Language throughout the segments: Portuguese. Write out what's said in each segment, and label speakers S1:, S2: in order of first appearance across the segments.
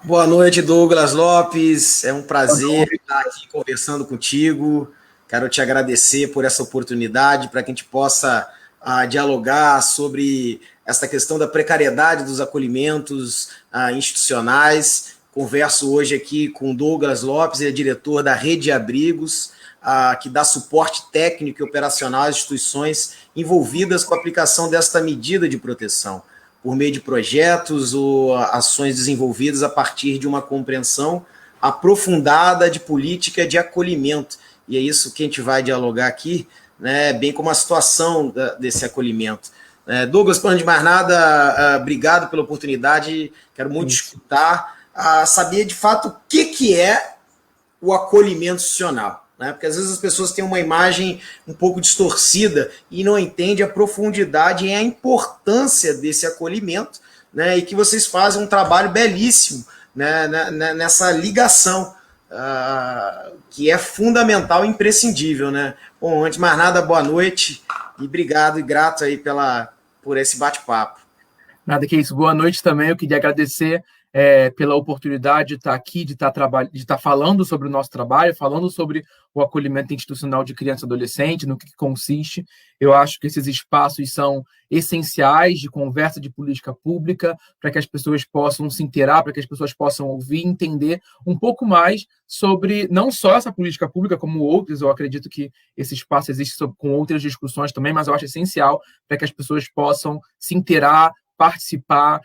S1: Boa noite, Douglas Lopes. É um
S2: Boa
S1: prazer
S2: noite.
S1: estar aqui conversando contigo. Quero te agradecer por essa oportunidade para que a gente possa dialogar sobre essa questão da precariedade dos acolhimentos institucionais. Converso hoje aqui com Douglas Lopes, ele é diretor da Rede de Abrigos, que dá suporte técnico e operacional às instituições envolvidas com a aplicação desta medida de proteção por meio de projetos ou ações desenvolvidas a partir de uma compreensão aprofundada de política de acolhimento. E é isso que a gente vai dialogar aqui, né, bem como a situação desse acolhimento. Douglas, antes de mais nada, obrigado pela oportunidade, quero muito escutar, saber de fato o que é o acolhimento institucional, né? Porque às vezes as pessoas têm uma imagem um pouco distorcida e não entendem a profundidade e a importância desse acolhimento, né? E que vocês fazem um trabalho belíssimo, né, nessa ligação, que é fundamental e imprescindível, né? Bom, antes de mais nada, boa noite e obrigado e grato aí por esse bate-papo.
S2: Nada que isso. Boa noite também. Eu queria agradecer pela oportunidade de estar aqui, de estar falando sobre o nosso trabalho, falando sobre o acolhimento institucional de criança e adolescente, no que consiste. Eu acho que esses espaços são essenciais de conversa de política pública, para que as pessoas possam se inteirar, para que as pessoas possam ouvir, entender um pouco mais sobre não só essa política pública, como outras. Eu acredito que esse espaço existe com outras discussões também, mas eu acho essencial para que as pessoas possam se inteirar, participar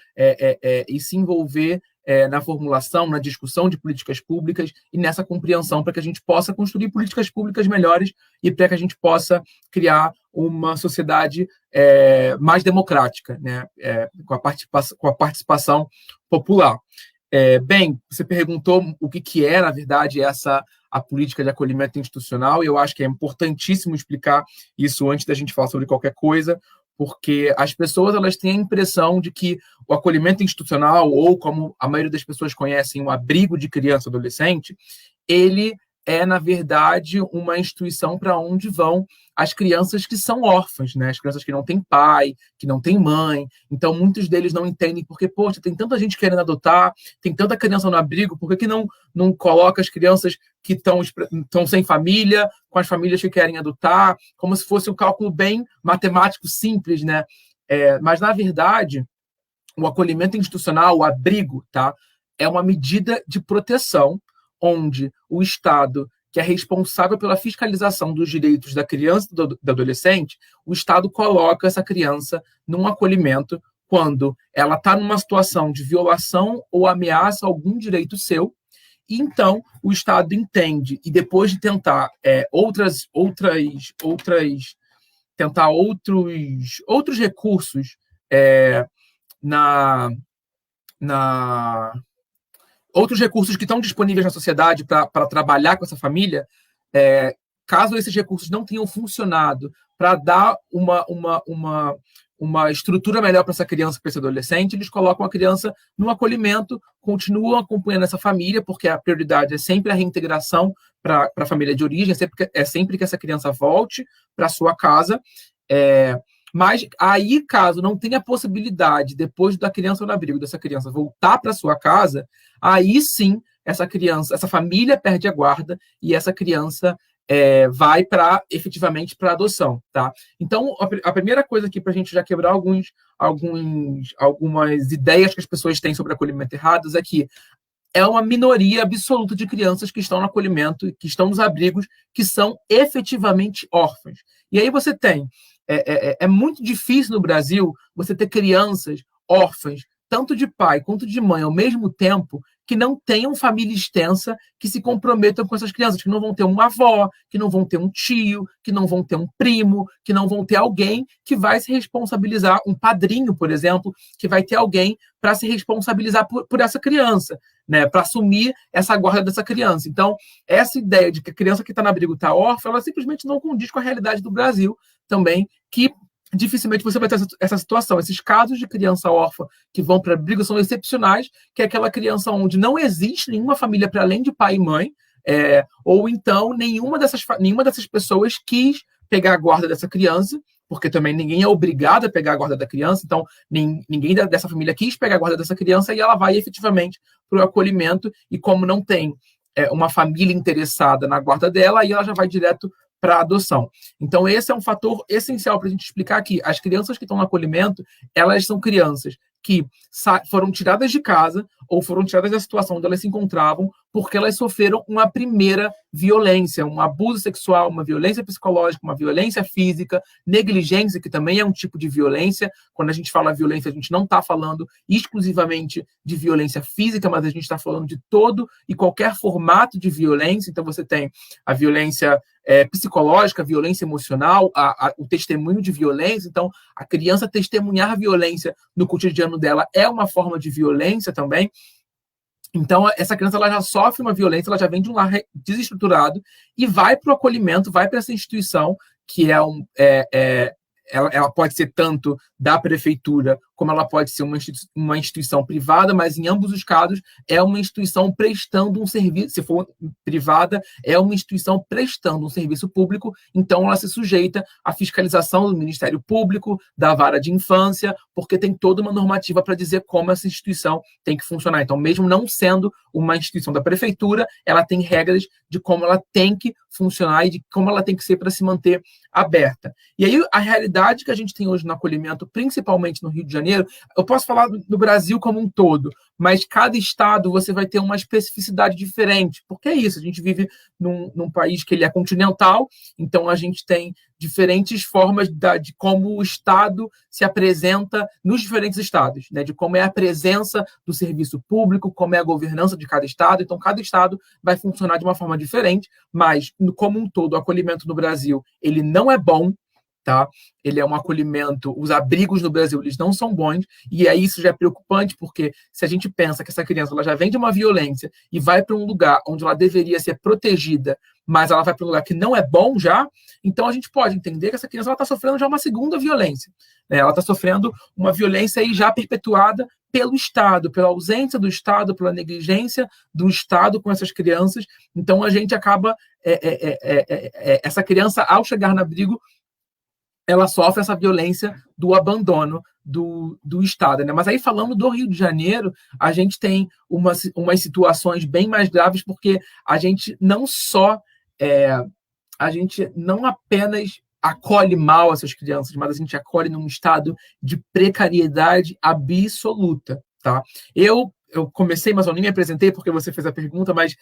S2: e se envolver na formulação, na discussão de políticas públicas e nessa compreensão para que a gente possa construir políticas públicas melhores e para que a gente possa criar uma sociedade mais democrática, né? Com a participação popular. Bem, você perguntou o que é, na verdade, a política de acolhimento institucional, e eu acho que é importantíssimo explicar isso antes da gente falar sobre qualquer coisa, porque as pessoas elas têm a impressão de que o acolhimento institucional, ou como a maioria das pessoas conhecem, o abrigo de criança e adolescente, ele é, na verdade, uma instituição para onde vão as crianças que são órfãs, né? As crianças que não têm pai, que não têm mãe. Então, muitos deles não entendem porque, poxa, tem tanta gente querendo adotar, tem tanta criança no abrigo, por que não coloca as crianças que estão sem família, com as famílias que querem adotar, como se fosse um cálculo bem matemático simples, né? Mas, na verdade, o acolhimento institucional, o abrigo, tá? É uma medida de proteção onde o Estado, que é responsável pela fiscalização dos direitos da criança e do adolescente, o Estado coloca essa criança num acolhimento quando ela está numa situação de violação ou ameaça a algum direito seu. E então o Estado entende, e depois de tentar tentar outros recursos na outros recursos que estão disponíveis na sociedade para trabalhar com essa família, caso esses recursos não tenham funcionado para dar uma estrutura melhor para essa criança, para esse adolescente, eles colocam a criança no acolhimento, continuam acompanhando essa família, porque a prioridade é sempre a reintegração para a família de origem, é sempre que essa criança volte para a sua casa. Mas aí, caso não tenha possibilidade, depois da criança no abrigo, dessa criança voltar para sua casa, aí sim, essa família perde a guarda e essa criança vai efetivamente para adoção, tá? Então, a primeira coisa aqui para a gente já quebrar algumas ideias que as pessoas têm sobre acolhimento errados é que é uma minoria absoluta de crianças que estão no acolhimento, que estão nos abrigos, que são efetivamente órfãs. E aí você tem é muito difícil no Brasil você ter crianças órfãs, tanto de pai quanto de mãe, ao mesmo tempo, que não tenham família extensa, que se comprometam com essas crianças, que não vão ter uma avó, que não vão ter um tio, que não vão ter um primo, que não vão ter alguém que vai se responsabilizar, um padrinho, por exemplo, que vai ter alguém para se responsabilizar por essa criança, né, para assumir essa guarda dessa criança. Então, essa ideia de que a criança que está no abrigo está órfã, ela simplesmente não condiz com a realidade do Brasil também, que dificilmente você vai ter essa situação. Esses casos de criança órfã que vão para abrigo são excepcionais, que é aquela criança onde não existe nenhuma família para além de pai e mãe, ou então nenhuma dessas pessoas quis pegar a guarda dessa criança, porque também ninguém é obrigado a pegar a guarda da criança, então ninguém dessa família quis pegar a guarda dessa criança e ela vai efetivamente para o acolhimento, e como não tem uma família interessada na guarda dela, aí ela já vai direto para a adoção. Então, esse é um fator essencial para a gente explicar aqui. As crianças que estão no acolhimento, elas são crianças que foram tiradas de casa ou foram tiradas da situação onde elas se encontravam porque elas sofreram uma primeira violência, um abuso sexual, uma violência psicológica, uma violência física, negligência, que também é um tipo de violência. Quando a gente fala violência, a gente não está falando exclusivamente de violência física, mas a gente está falando de todo e qualquer formato de violência. Então, você tem a violência psicológica, a violência emocional, o testemunho de violência. Então, a criança testemunhar violência no cotidiano dela é uma forma de violência também. Então, essa criança ela já sofre uma violência, ela já vem de um lar desestruturado e vai para o acolhimento, vai para essa instituição, que ela pode ser tanto da prefeitura, como ela pode ser uma instituição privada, mas em ambos os casos é uma instituição prestando um serviço. Se for privada, é uma instituição prestando um serviço público, então ela se sujeita à fiscalização do Ministério Público, da vara de infância, porque tem toda uma normativa para dizer como essa instituição tem que funcionar. Então, mesmo não sendo uma instituição da prefeitura, ela tem regras de como ela tem que funcionar e de como ela tem que ser para se manter aberta. E aí, a realidade que a gente tem hoje no acolhimento, principalmente no Rio de Janeiro, eu posso falar do Brasil como um todo, mas cada estado você vai ter uma especificidade diferente, porque é isso, a gente vive num país que ele é continental, então a gente tem diferentes formas de como o Estado se apresenta nos diferentes estados, né? De como é a presença do serviço público, como é a governança de cada estado. Então, cada estado vai funcionar de uma forma diferente, mas, como um todo, o acolhimento no Brasil, ele não é bom, tá? Ele é um acolhimento, os abrigos no Brasil, eles não são bons, e aí isso já é preocupante, porque se a gente pensa que essa criança ela já vem de uma violência e vai para um lugar onde ela deveria ser protegida, mas ela vai para um lugar que não é bom já, então a gente pode entender que essa criança está sofrendo já uma segunda violência, né? Ela está sofrendo uma violência aí já perpetuada pelo Estado, pela ausência do Estado, pela negligência do Estado com essas crianças. Então a gente acaba, essa criança, ao chegar no abrigo, ela sofre essa violência do abandono do Estado, né? Mas aí, falando do Rio de Janeiro, a gente tem umas situações bem mais graves, porque a gente não só... a gente não apenas acolhe mal essas crianças, mas a gente acolhe num estado de precariedade absoluta, tá? Eu comecei, mas eu nem me apresentei porque você fez a pergunta, mas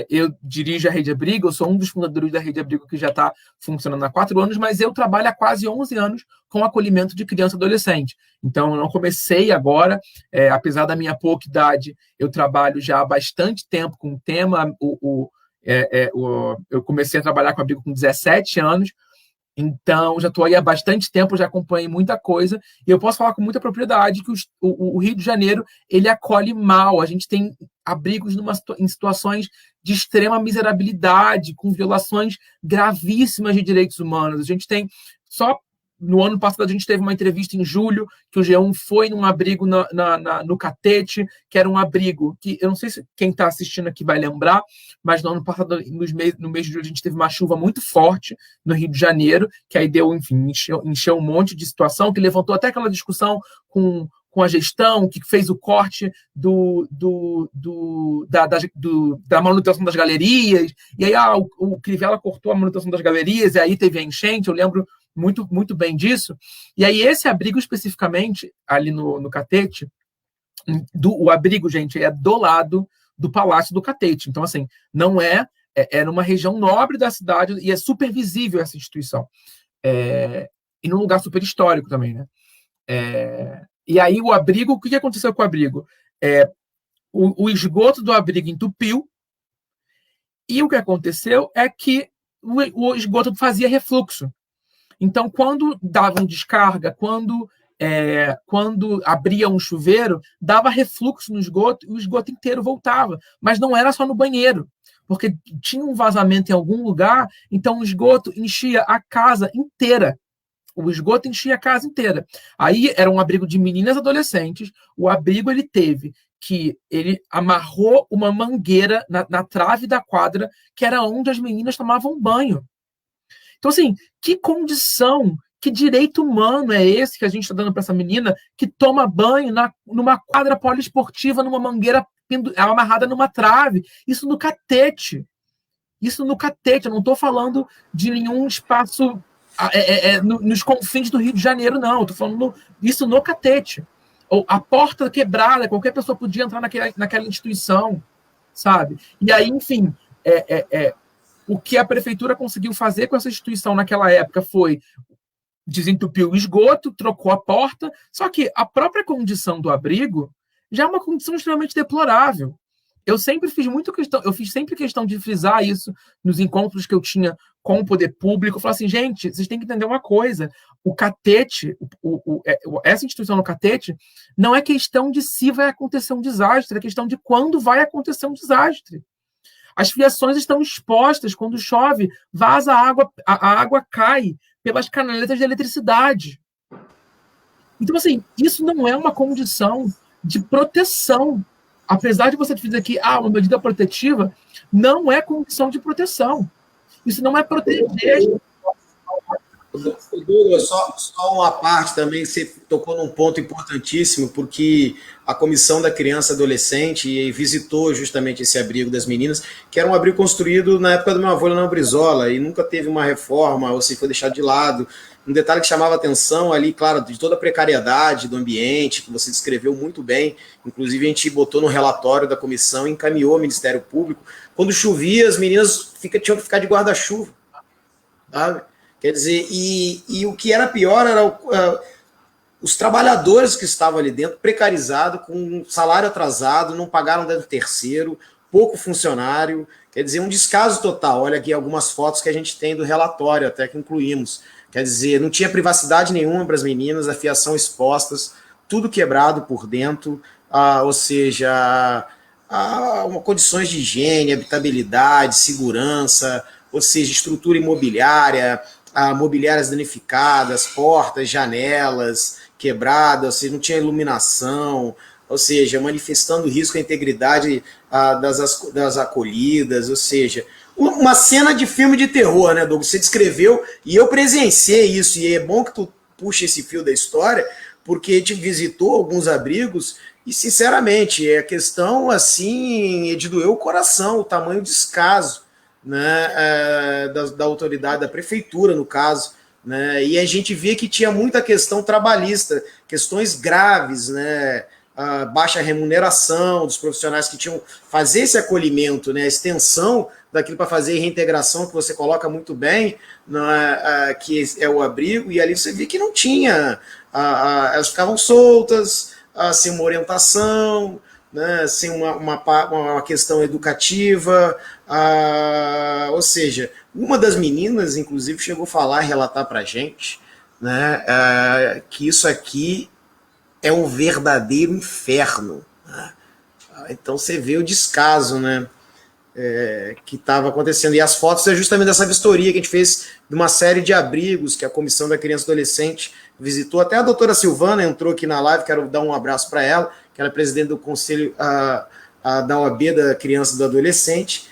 S2: eu dirijo a Rede Abrigo, eu sou um dos fundadores da Rede Abrigo, que já está funcionando há 4 anos, mas eu trabalho há quase 11 anos com acolhimento de criança e adolescente. Então, eu não comecei agora, apesar da minha pouca idade, eu trabalho já há bastante tempo com o tema. Eu comecei a trabalhar com abrigo com 17 anos, então já estou aí há bastante tempo, já acompanhei muita coisa, e eu posso falar com muita propriedade que o Rio de Janeiro, ele acolhe mal. A gente tem abrigos em situações de extrema miserabilidade, com violações gravíssimas de direitos humanos. A gente tem, só no ano passado, a gente teve uma entrevista em julho, que o G1 foi num abrigo no Catete, que era um abrigo que, eu não sei se quem está assistindo aqui vai lembrar, mas no ano passado, no mês de julho, a gente teve uma chuva muito forte no Rio de Janeiro, que aí deu, enfim, encheu um monte de situação, que levantou até aquela discussão com a gestão, que fez o corte da manutenção das galerias, e aí o Crivella cortou a manutenção das galerias, e aí teve a enchente, eu lembro muito, muito bem disso. E aí esse abrigo especificamente, ali no Catete, o abrigo, gente, é do lado do Palácio do Catete. Então, assim, não é numa região nobre da cidade, e é super visível essa instituição. E num lugar super histórico também, né? E aí o abrigo, o que aconteceu com o abrigo? O esgoto do abrigo entupiu, e o que aconteceu é que o esgoto fazia refluxo. Então, quando davam descarga, quando abria um chuveiro, dava refluxo no esgoto e o esgoto inteiro voltava. Mas não era só no banheiro, porque tinha um vazamento em algum lugar, então o esgoto enchia a casa inteira. O esgoto enchia a casa inteira. Aí era um abrigo de meninas e adolescentes. O abrigo ele amarrou uma mangueira na trave da quadra, que era onde as meninas tomavam banho. Então, assim, que Que direito humano é esse que a gente está dando para essa menina que toma banho numa quadra poliesportiva, numa mangueira amarrada numa trave? Isso no catete. Isso no catete. Eu não estou falando de nenhum espaço nos confins do Rio de Janeiro, não. Eu estou falando isso no catete. Ou a porta quebrada, qualquer pessoa podia entrar naquela instituição, sabe? E aí, enfim, o que a prefeitura conseguiu fazer com essa instituição naquela época foi desentupiu o esgoto, trocou a porta, só que a própria condição do abrigo já é uma condição extremamente deplorável. Eu sempre fiz questão de frisar isso nos encontros que eu tinha com o poder público. Eu falava assim, gente, vocês têm que entender uma coisa, o catete, essa instituição no catete, não é questão de se vai acontecer um desastre, é questão de quando vai acontecer um desastre. As fiações estão expostas, quando chove, vaza a água cai pelas canaletas de eletricidade. Então, assim, isso não é uma condição de proteção. Apesar de você dizer aqui, uma medida protetiva, não é condição de proteção. Isso não é proteger.
S1: Douglas, só uma parte também, você tocou num ponto importantíssimo, porque a Comissão da Criança e Adolescente visitou justamente esse abrigo das meninas, que era um abrigo construído na época do meu avô na Brizola, e nunca teve uma reforma, ou se foi deixado de lado. Um detalhe que chamava atenção ali, claro, de toda a precariedade do ambiente, que você descreveu muito bem, inclusive a gente botou no relatório da comissão e encaminhou ao Ministério Público. Quando chovia, as meninas tinham que ficar de guarda-chuva, sabe? Quer dizer, e o que era pior era os trabalhadores que estavam ali dentro, precarizados, com salário atrasado, não pagaram 13º, pouco funcionário, quer dizer, um descaso total. Olha aqui algumas fotos que a gente tem do relatório, até que incluímos. Quer dizer, não tinha privacidade nenhuma para as meninas, a fiação expostas, tudo quebrado por dentro, ou seja, condições de higiene, habitabilidade, segurança, ou seja, estrutura imobiliária, mobiliárias danificadas, portas, janelas quebradas, ou seja, não tinha iluminação, ou seja, manifestando risco à integridade das acolhidas, ou seja, uma cena de filme de terror, né, Douglas? Você descreveu, e eu presenciei isso, e é bom que tu puxa esse fio da história, porque a gente visitou alguns abrigos, e sinceramente, a questão, assim, é de doer o coração, o tamanho do descaso, né, da autoridade, da prefeitura, no caso, né, e a gente via que tinha muita questão trabalhista, questões graves, né, a baixa remuneração dos profissionais que tinham fazer esse acolhimento, né, a extensão daquilo para fazer reintegração, que você coloca muito bem, né, que é o abrigo, e ali você via que não tinha, elas ficavam soltas, sem uma orientação, né, sem uma questão educativa, ou seja, uma das meninas, inclusive, chegou a falar, relatar para a gente, né, que isso aqui é um verdadeiro inferno. Né? Então você vê o descaso, né, que estava acontecendo. E as fotos é justamente dessa vistoria que a gente fez de uma série de abrigos que a Comissão da Criança e Adolescente visitou. Até a doutora Silvana entrou aqui na live, quero dar um abraço para ela, que ela é presidente do Conselho da OAB da Criança e do Adolescente,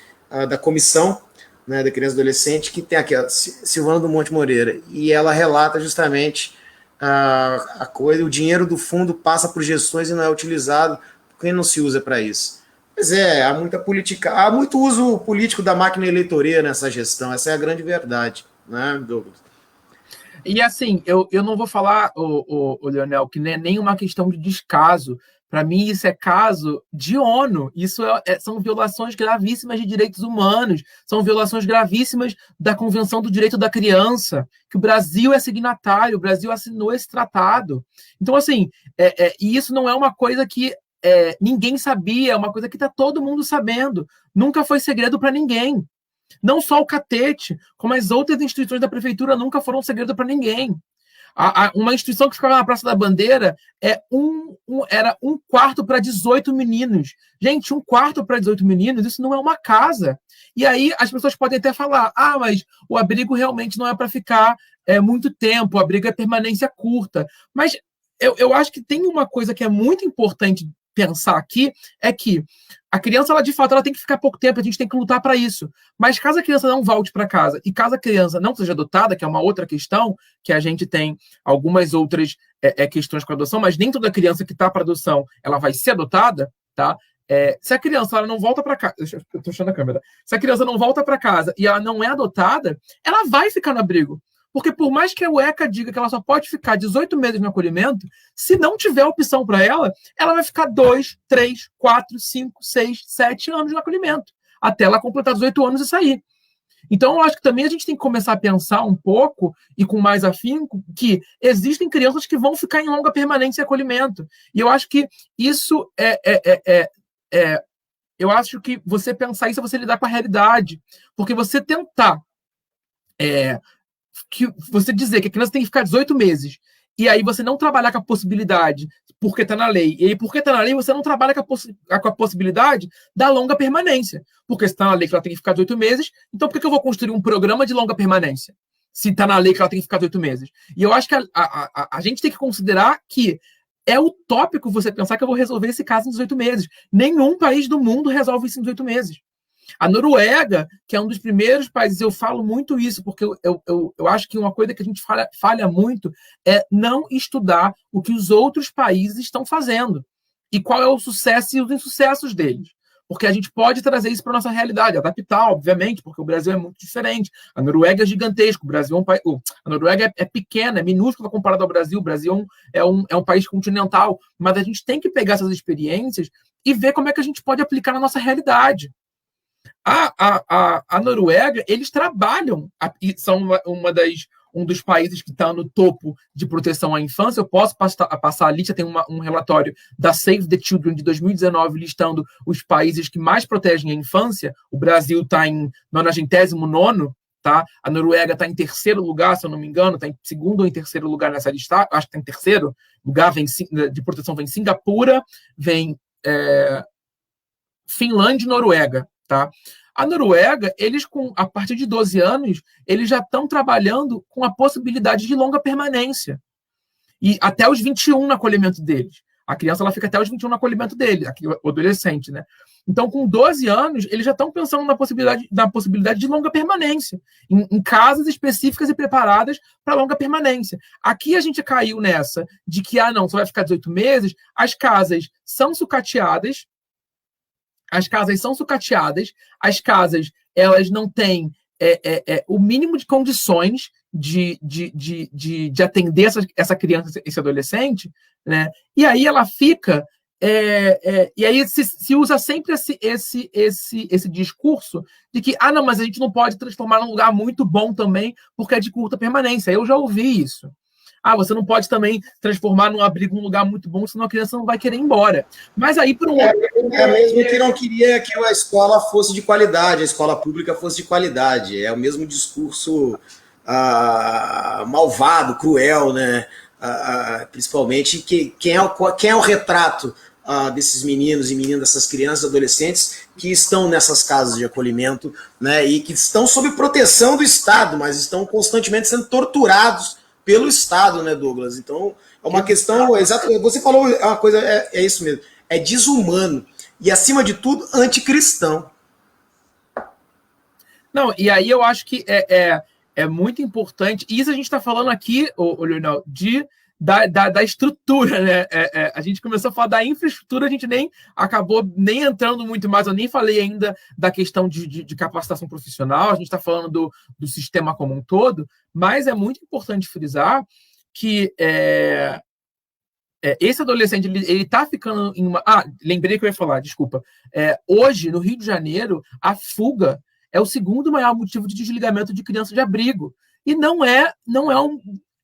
S1: da Comissão, né, da Criança e Adolescente, que tem aqui a Silvana do Monte Moreira, e ela relata justamente a coisa, o dinheiro do fundo passa por gestões e não é utilizado, porque não se usa para isso. Pois há muita política, há muito uso político da máquina eleitoreira nessa gestão, essa é a grande verdade, né, Douglas?
S2: E assim, eu não vou falar, o Leonel, que não é nenhuma questão de descaso. Para mim, isso é caso de ONU. Isso são violações gravíssimas de direitos humanos, são violações gravíssimas da Convenção do Direito da Criança, que o Brasil é signatário, o Brasil assinou esse tratado. Então, assim, e isso não é uma coisa que ninguém sabia, é uma coisa que está todo mundo sabendo. Nunca foi segredo para ninguém. Não só o catete, como as outras instituições da prefeitura nunca foram segredo para ninguém. Uma instituição que ficava na Praça da Bandeira era um quarto para 18 meninos. Gente, um quarto para 18 meninos, isso não é uma casa. E aí as pessoas podem até falar, mas o abrigo realmente não é para ficar muito tempo, o abrigo é permanência curta. Mas eu acho que tem uma coisa que é muito importante pensar aqui é que a criança, ela de fato, ela tem que ficar pouco tempo, a gente tem que lutar para isso. Mas caso a criança não volte para casa e caso a criança não seja adotada, que é uma outra questão, que a gente tem algumas outras questões com a adoção, mas nem toda criança que está para adoção, ela vai ser adotada, tá? Se a criança ela não volta para casa, eu estou achando a câmera. Se a criança não volta para casa e ela não é adotada, ela vai ficar no abrigo. Porque por mais que o ECA diga que ela só pode ficar 18 meses no acolhimento, se não tiver opção para ela, ela vai ficar 2, 3, 4, 5, 6, 7 anos no acolhimento, até ela completar 18 anos e sair. Então, eu acho que também a gente tem que começar a pensar um pouco, e com mais afinco, que existem crianças que vão ficar em longa permanência em acolhimento. E eu acho que isso eu acho que você pensar isso é você lidar com a realidade. Porque você tentar que você dizer que a criança tem que ficar 18 meses e aí você não trabalhar com a possibilidade, porque está na lei, e aí porque está na lei você não trabalha com a possibilidade da longa permanência, porque se está na lei que ela tem que ficar 18 meses, então por que eu vou construir um programa de longa permanência? Se está na lei que ela tem que ficar 18 meses. E eu acho que a gente tem que considerar que é utópico você pensar que eu vou resolver esse caso em 18 meses. Nenhum país do mundo resolve isso em 18 meses. A Noruega, que é um dos primeiros países, eu falo muito isso, porque eu acho que uma coisa que a gente falha muito é não estudar o que os outros países estão fazendo e qual é o sucesso e os insucessos deles. Porque a gente pode trazer isso para a nossa realidade, adaptar, obviamente, porque o Brasil é muito diferente. A Noruega é gigantesco, o Brasil é um país. A Noruega é pequena, é minúscula comparado ao Brasil. O Brasil é um país continental, mas a gente tem que pegar essas experiências e ver como é que a gente pode aplicar na nossa realidade. A Noruega, eles trabalham, são um dos países que está no topo de proteção à infância. Eu posso passar a lista, tem um relatório da Save the Children de 2019 listando os países que mais protegem a infância. O Brasil está em 99º, tá? A Noruega está em 3º lugar, se eu não me engano, está em 2º ou em 3º lugar nessa lista, acho que está em 3º lugar de proteção, vem Singapura, vem Finlândia e Noruega. Tá? A Noruega, eles a partir de 12 anos, eles já estão trabalhando com a possibilidade de longa permanência. E até os 21 no acolhimento deles. A criança ela fica até os 21 no acolhimento dele, aqui, o adolescente, né? Então, com 12 anos, eles já estão pensando na possibilidade de longa permanência, em casas específicas e preparadas para longa permanência. Aqui a gente caiu nessa de que, não, só vai ficar 18 meses, as casas são sucateadas, as casas elas não têm o mínimo de condições de atender essa criança, esse adolescente, né? E aí ela fica... e aí se usa sempre esse discurso de que, não, mas a gente não pode transformar num lugar muito bom também, porque é de curta permanência. Eu já ouvi isso. Você não pode também transformar num abrigo um lugar muito bom, senão a criança não vai querer ir embora. Mas aí, por um outro...
S1: mesmo que não queria que a escola fosse de qualidade, a escola pública fosse de qualidade. É o mesmo discurso malvado, cruel, né? Principalmente quem é o retrato desses meninos e meninas, dessas crianças, adolescentes que estão nessas casas de acolhimento, né? E que estão sob proteção do Estado, mas estão constantemente sendo torturados pelo Estado, né, Douglas? Então, é uma questão... Exato, você falou uma coisa, é isso mesmo. É desumano. E, acima de tudo, anticristão.
S2: Não, e aí eu acho que é muito importante. E isso a gente está falando aqui, Leonel, da estrutura, né? A gente começou a falar da infraestrutura, a gente nem acabou nem entrando muito mais. Eu nem falei ainda da questão de capacitação profissional, a gente está falando do sistema como um todo, mas é muito importante frisar que esse adolescente ele está ficando em uma... lembrei que eu ia falar, desculpa. Hoje, no Rio de Janeiro, a fuga é o segundo maior motivo de desligamento de criança de abrigo. E não é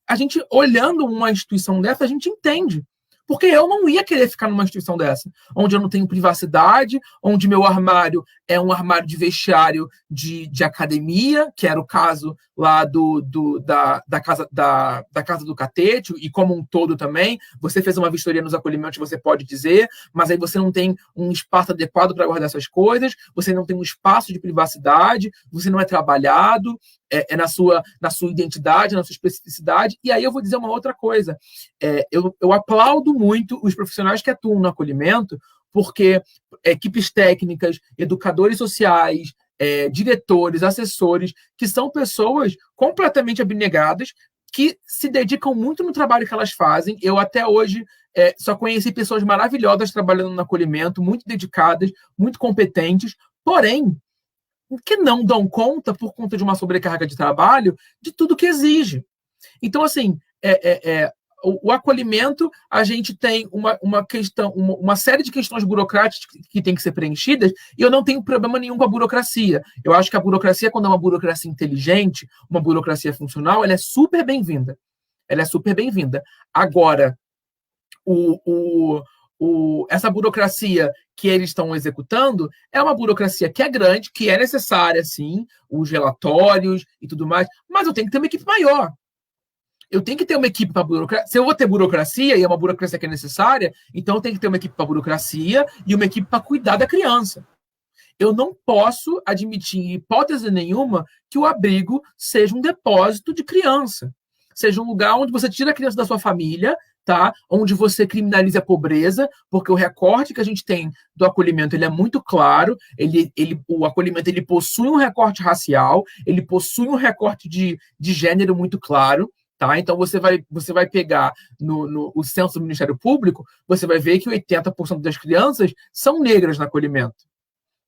S2: a gente, olhando uma instituição dessa, a gente entende. Porque eu não ia querer ficar numa instituição dessa, onde eu não tenho privacidade, onde meu armário é um armário de vestiário de academia, que era o caso lá da casa do Catete, e como um todo também. Você fez uma vistoria nos acolhimentos, você pode dizer, mas aí você não tem um espaço adequado para guardar suas coisas, você não tem um espaço de privacidade, você não é trabalhado, na sua identidade, na sua especificidade. E aí eu vou dizer uma outra coisa. Eu aplaudo muito os profissionais que atuam no acolhimento, porque equipes técnicas, educadores sociais, diretores, assessores, que são pessoas completamente abnegadas, que se dedicam muito no trabalho que elas fazem. Eu até hoje só conheci pessoas maravilhosas trabalhando no acolhimento, muito dedicadas, muito competentes, porém, que não dão conta, por conta de uma sobrecarga de trabalho, de tudo que exige. Então, assim, o acolhimento, a gente tem uma questão, uma série de questões burocráticas que tem que ser preenchidas, e eu não tenho problema nenhum com a burocracia. Eu acho que a burocracia, quando é uma burocracia inteligente, uma burocracia funcional, ela é super bem-vinda. Ela é super bem-vinda. Agora, essa burocracia que eles estão executando é uma burocracia que é grande, que é necessária, sim, os relatórios e tudo mais, mas eu tenho que ter uma equipe maior. Eu tenho que ter uma equipe para burocracia. Se eu vou ter burocracia, e é uma burocracia que é necessária, então eu tenho que ter uma equipe para burocracia e uma equipe para cuidar da criança. Eu não posso admitir, em hipótese nenhuma, que o abrigo seja um depósito de criança. Seja um lugar onde você tira a criança da sua família, tá? Onde você criminaliza a pobreza, porque o recorte que a gente tem do acolhimento ele é muito claro. O acolhimento ele possui um recorte racial, ele possui um recorte de gênero muito claro. Tá? Então, você vai pegar o censo do Ministério Público, você vai ver que 80% das crianças são negras no acolhimento.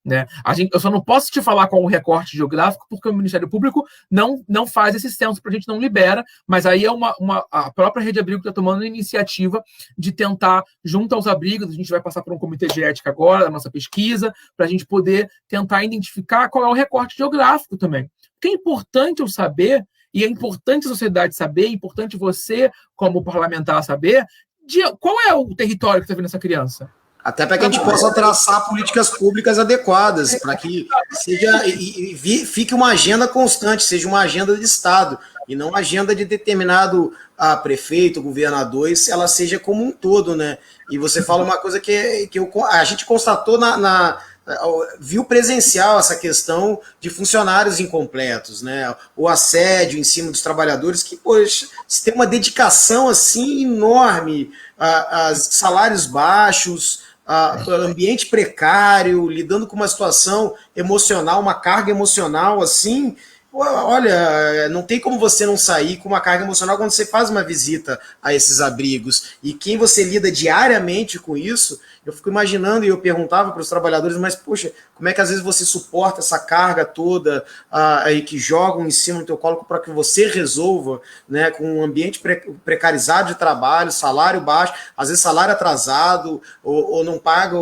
S2: Né? Eu só não posso te falar qual o recorte geográfico, porque o Ministério Público não faz esse censo, para a gente não libera, mas aí a própria Rede Abrigo está tomando a iniciativa de tentar, junto aos abrigos, a gente vai passar por um comitê de ética agora, da nossa pesquisa, para a gente poder tentar identificar qual é o recorte geográfico também. Porque é importante eu saber, e é importante a sociedade saber, é importante você, como parlamentar, saber qual é o território que está vendo essa criança.
S1: Até para que a gente possa traçar políticas públicas adequadas, para que fique uma agenda constante, seja uma agenda de Estado, e não uma agenda de determinado prefeito, governador, e ela seja como um todo, né? E você fala uma coisa que a gente constatou viu presencial essa questão de funcionários incompletos, né? O assédio em cima dos trabalhadores, que, poxa, se tem uma dedicação assim enorme, salários baixos, ambiente precário, lidando com uma situação emocional, uma carga emocional assim. Olha, não tem como você não sair com uma carga emocional quando você faz uma visita a esses abrigos. E quem você lida diariamente com isso, eu fico imaginando, e eu perguntava para os trabalhadores, mas, poxa, como é que às vezes você suporta essa carga toda aí que jogam em cima do teu colo para que você resolva, né, com um ambiente precarizado de trabalho, salário baixo, às vezes salário atrasado, ou não paga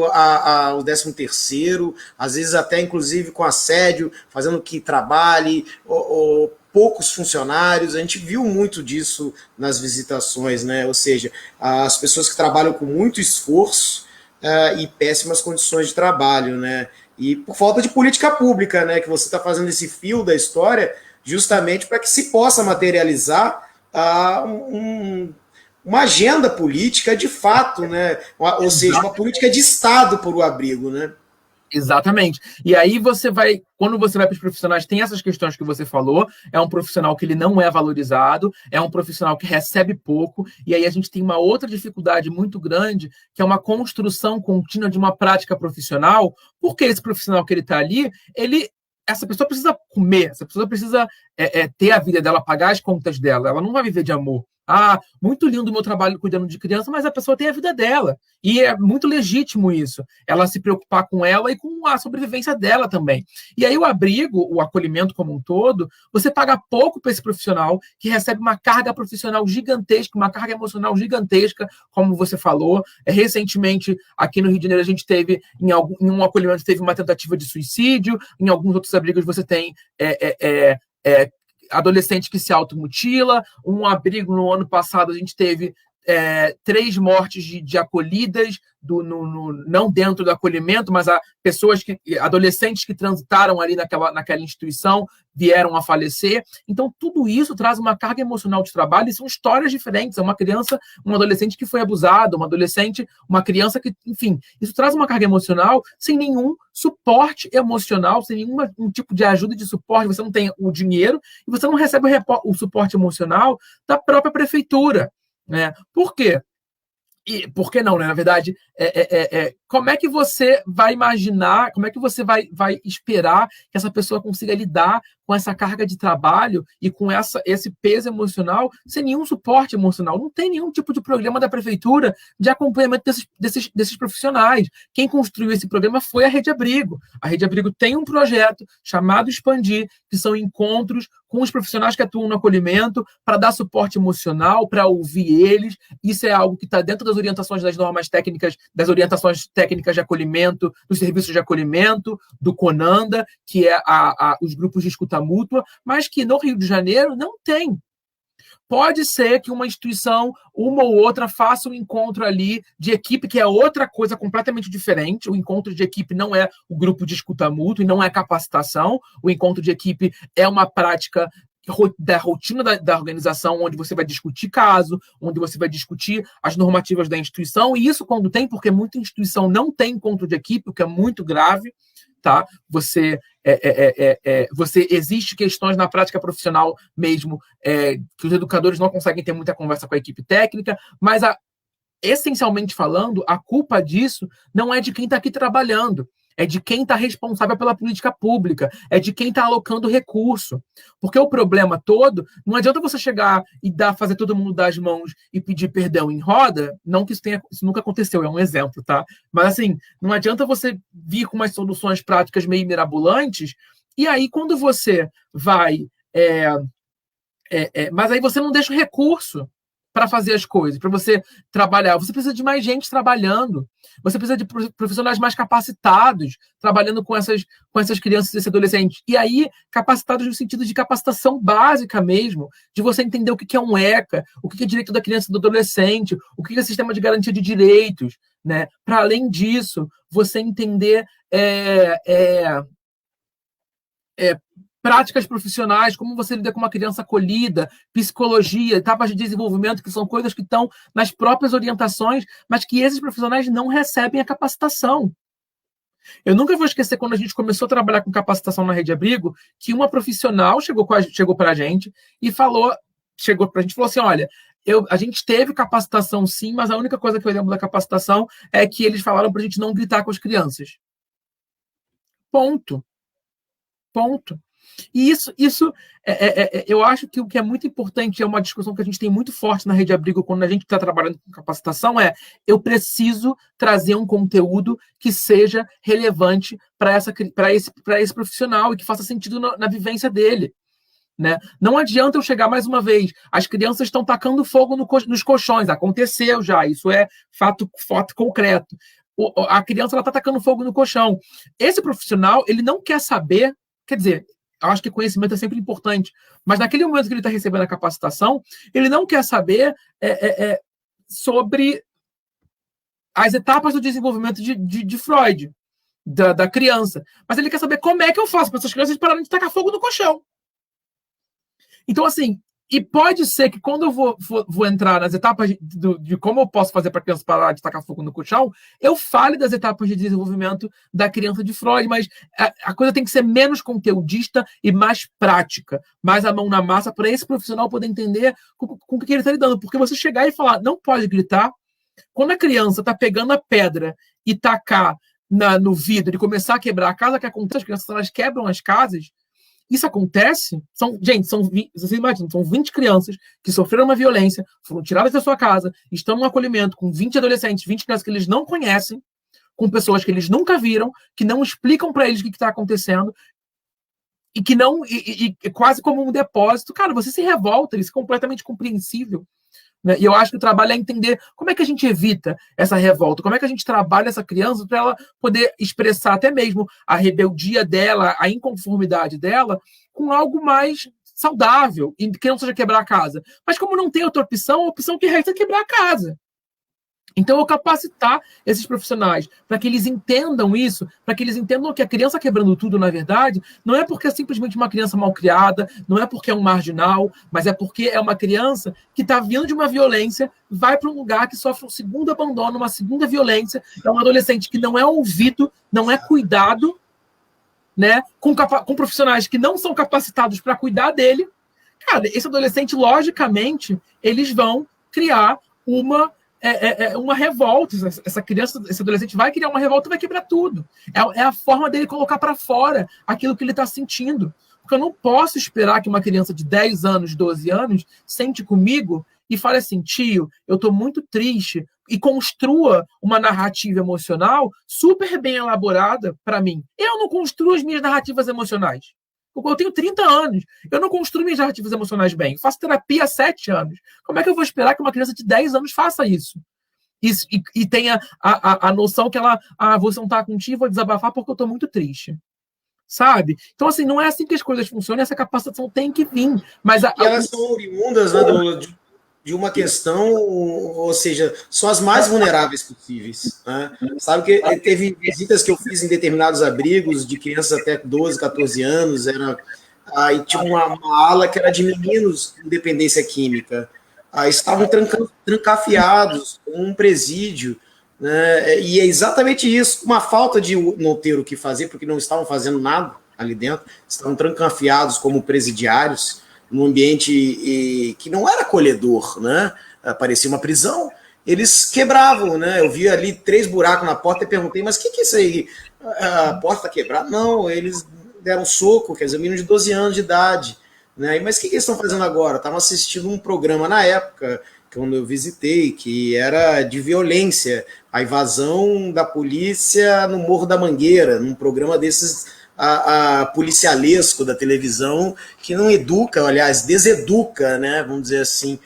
S1: o 13º, às vezes até inclusive com assédio, fazendo que trabalhe, ou poucos funcionários. A gente viu muito disso nas visitações, né? Ou seja, as pessoas que trabalham com muito esforço e péssimas condições de trabalho, né? E por falta de política pública, né? Que você está fazendo esse fio da história justamente para que se possa materializar uma agenda política de fato, né? Ou seja, uma política de Estado por o abrigo, né?
S2: Exatamente. E aí quando você vai para os profissionais, tem essas questões que você falou, é um profissional que ele não é valorizado, é um profissional que recebe pouco, e aí a gente tem uma outra dificuldade muito grande, que é uma construção contínua de uma prática profissional, porque esse profissional que ele está ali, essa pessoa precisa comer, essa pessoa precisa ter a vida dela, pagar as contas dela, ela não vai viver de amor. Muito lindo o meu trabalho cuidando de criança, mas a pessoa tem a vida dela. E é muito legítimo isso. Ela se preocupar com ela e com a sobrevivência dela também. E aí o abrigo, o acolhimento como um todo, você paga pouco para esse profissional que recebe uma carga profissional gigantesca, uma carga emocional gigantesca, como você falou. Recentemente, aqui no Rio de Janeiro, a gente teve, em um acolhimento, teve uma tentativa de suicídio. Em alguns outros abrigos você tem adolescente que se automutila. Um abrigo no ano passado a gente teve 3 mortes de acolhidas, não dentro do acolhimento, mas adolescentes que transitaram ali naquela instituição vieram a falecer. Então, tudo isso traz uma carga emocional de trabalho e são histórias diferentes. É uma criança, um adolescente que foi abusado, uma criança que, enfim, isso traz uma carga emocional sem nenhum suporte emocional, sem nenhum tipo de ajuda de suporte. Você não tem o dinheiro e você não recebe o suporte emocional da própria prefeitura. Por quê? E por que não, né? Na verdade, como é que você vai imaginar, como é que você vai esperar que essa pessoa consiga lidar com essa carga de trabalho e com esse peso emocional sem nenhum suporte emocional? Não tem nenhum tipo de programa da prefeitura de acompanhamento desses profissionais. Quem construiu esse programa foi a Rede Abrigo. A Rede Abrigo tem um projeto chamado Expandir, que são encontros com os profissionais que atuam no acolhimento para dar suporte emocional, para ouvir eles. Isso é algo que está dentro das orientações das normas técnicas, das orientações técnicas de acolhimento, dos serviços de acolhimento, do CONANDA, que é os grupos de escuta mútua, mas que no Rio de Janeiro não tem. Pode ser que uma instituição, uma ou outra, faça um encontro ali de equipe, que é outra coisa completamente diferente. O encontro de equipe não é o grupo de escuta mútua e não é capacitação. O encontro de equipe é uma prática da rotina da organização, onde você vai discutir caso, onde você vai discutir as normativas da instituição, e isso quando tem, porque muita instituição não tem encontro de equipe, o que é muito grave, tá? Você existe questões na prática profissional mesmo, que os educadores não conseguem ter muita conversa com a equipe técnica, mas essencialmente falando, a culpa disso não é de quem está aqui trabalhando, é de quem está responsável pela política pública, é de quem está alocando recurso. Porque o problema todo, não adianta você chegar e fazer todo mundo dar as mãos e pedir perdão em roda, não que isso nunca aconteceu, é um exemplo, tá? Mas assim, não adianta você vir com umas soluções práticas meio mirabolantes, e aí quando você vai... mas aí você não deixa o recurso para fazer as coisas, para você trabalhar. Você precisa de mais gente trabalhando. Você precisa de profissionais mais capacitados, trabalhando com essas crianças e esses adolescentes. E aí, capacitados no sentido de capacitação básica mesmo, de você entender o que é um ECA, o que é direito da criança e do adolescente, o que é sistema de garantia de direitos, né? Para além disso, você entender práticas profissionais, como você lida com uma criança acolhida, psicologia, etapas de desenvolvimento, que são coisas que estão nas próprias orientações, mas que esses profissionais não recebem a capacitação. Eu nunca vou esquecer quando a gente começou a trabalhar com capacitação na Rede Abrigo, que uma profissional chegou para a gente e chegou para a gente e falou assim, olha, a gente teve capacitação sim, mas a única coisa que eu lembro da capacitação é que eles falaram para a gente não gritar com as crianças. Ponto. E isso eu acho que o que é muito importante, é uma discussão que a gente tem muito forte na Rede Abrigo quando a gente está trabalhando com capacitação, eu preciso trazer um conteúdo que seja relevante para esse profissional e que faça sentido na vivência dele. Né? Não adianta eu chegar mais uma vez, as crianças estão tacando fogo nos colchões, aconteceu já, isso é fato concreto. A criança está tacando fogo no colchão. Esse profissional, ele não quer saber, quer dizer, eu acho que conhecimento é sempre importante, mas naquele momento que ele está recebendo a capacitação, ele não quer saber sobre as etapas do desenvolvimento de Freud, da criança, mas ele quer saber como é que eu faço para essas crianças pararem de tacar fogo no colchão. Então, assim, e pode ser que quando eu vou entrar nas etapas de como eu posso fazer para a criança parar de tacar fogo no colchão, eu fale das etapas de desenvolvimento da criança de Freud, mas a coisa tem que ser menos conteudista e mais prática, mais a mão na massa, para esse profissional poder entender com o que ele está lidando. Porque você chegar e falar, não pode gritar, quando a criança está pegando a pedra e tacar no vidro e começar a quebrar a casa, que acontece, as crianças elas quebram as casas. Isso acontece, vocês imaginam, são 20 crianças que sofreram uma violência, foram tiradas da sua casa, estão num acolhimento com 20 adolescentes, 20 crianças que eles não conhecem, com pessoas que eles nunca viram, que não explicam para eles o que está acontecendo, e que não, e quase como um depósito. Cara, você se revolta, isso é completamente compreensível. Né? E eu acho que o trabalho é entender como é que a gente evita essa revolta, como é que a gente trabalha essa criança para ela poder expressar até mesmo a rebeldia dela, a inconformidade dela, com algo mais saudável, e que não seja quebrar a casa. Mas como não tem outra opção, a opção que resta é quebrar a casa. Então, eu capacitar esses profissionais para que eles entendam isso, para que eles entendam que a criança quebrando tudo, na verdade, não é porque é simplesmente uma criança mal criada, não é porque é um marginal, mas é porque é uma criança que está vindo de uma violência, vai para um lugar que sofre um segundo abandono, uma segunda violência, é um adolescente que não é ouvido, não é cuidado, né, com profissionais que não são capacitados para cuidar dele. Cara, esse adolescente, logicamente, eles vão criar uma uma revolta. Essa criança, esse adolescente vai criar uma revolta e vai quebrar tudo. É a forma dele colocar para fora aquilo que ele está sentindo. Porque eu não posso esperar que uma criança de 10 anos, 12 anos, sente comigo e fale assim, tio, eu estou muito triste, e construa uma narrativa emocional super bem elaborada para mim. Eu não construo as minhas narrativas emocionais. Eu tenho 30 anos, eu não construo minhas narrativas emocionais bem. Eu faço terapia há 7 anos. Como é que eu vou esperar que uma criança de 10 anos faça isso? E tenha a noção que ela, vou sentar contigo, vou desabafar porque eu estou muito triste. Sabe? Então, assim, não é assim que as coisas funcionam, essa capacitação tem que vir. Mas
S1: e elas são oriundas, né, de uma questão, ou seja, são as mais vulneráveis possíveis. Né? Sabe que teve visitas que eu fiz em determinados abrigos de crianças até 12, 14 anos, e tinha uma ala que era de meninos com dependência química. Estavam trancafiados com um presídio, né? E é exatamente isso, uma falta de não ter o que fazer, porque não estavam fazendo nada ali dentro, estavam trancafiados como presidiários, num ambiente que não era acolhedor, né? Parecia uma prisão, eles quebravam, né? Eu vi ali 3 buracos na porta e perguntei, mas o que é isso aí? A porta quebrada? Não, eles deram soco, quer dizer, menino de 12 anos de idade, né? Mas o que eles estão fazendo agora? Estavam assistindo um programa na época, quando eu visitei, que era de violência, a invasão da polícia no Morro da Mangueira, num programa desses policialesco da televisão, que não educa, aliás, deseduca, né, vamos dizer assim.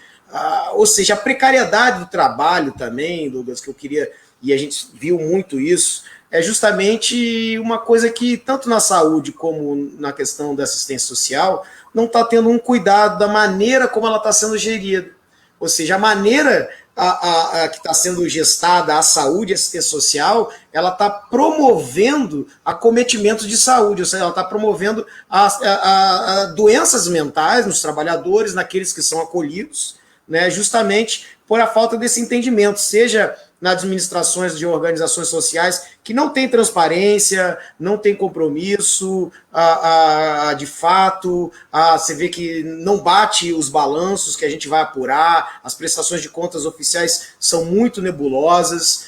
S1: Ou seja, a precariedade do trabalho também, Douglas, que eu queria, e a gente viu muito isso, é justamente uma coisa que, tanto na saúde como na questão da assistência social, não está tendo um cuidado da maneira como ela está sendo gerida. Ou seja, a maneira que está sendo gestada a saúde, a assistência social, ela está promovendo acometimentos de saúde, ou seja, ela está promovendo doenças mentais nos trabalhadores, naqueles que são acolhidos, né, justamente por a falta desse entendimento, seja nas administrações de organizações sociais que não tem transparência, não tem compromisso, de fato, você vê que não bate os balanços que a gente vai apurar, as prestações de contas oficiais são muito nebulosas,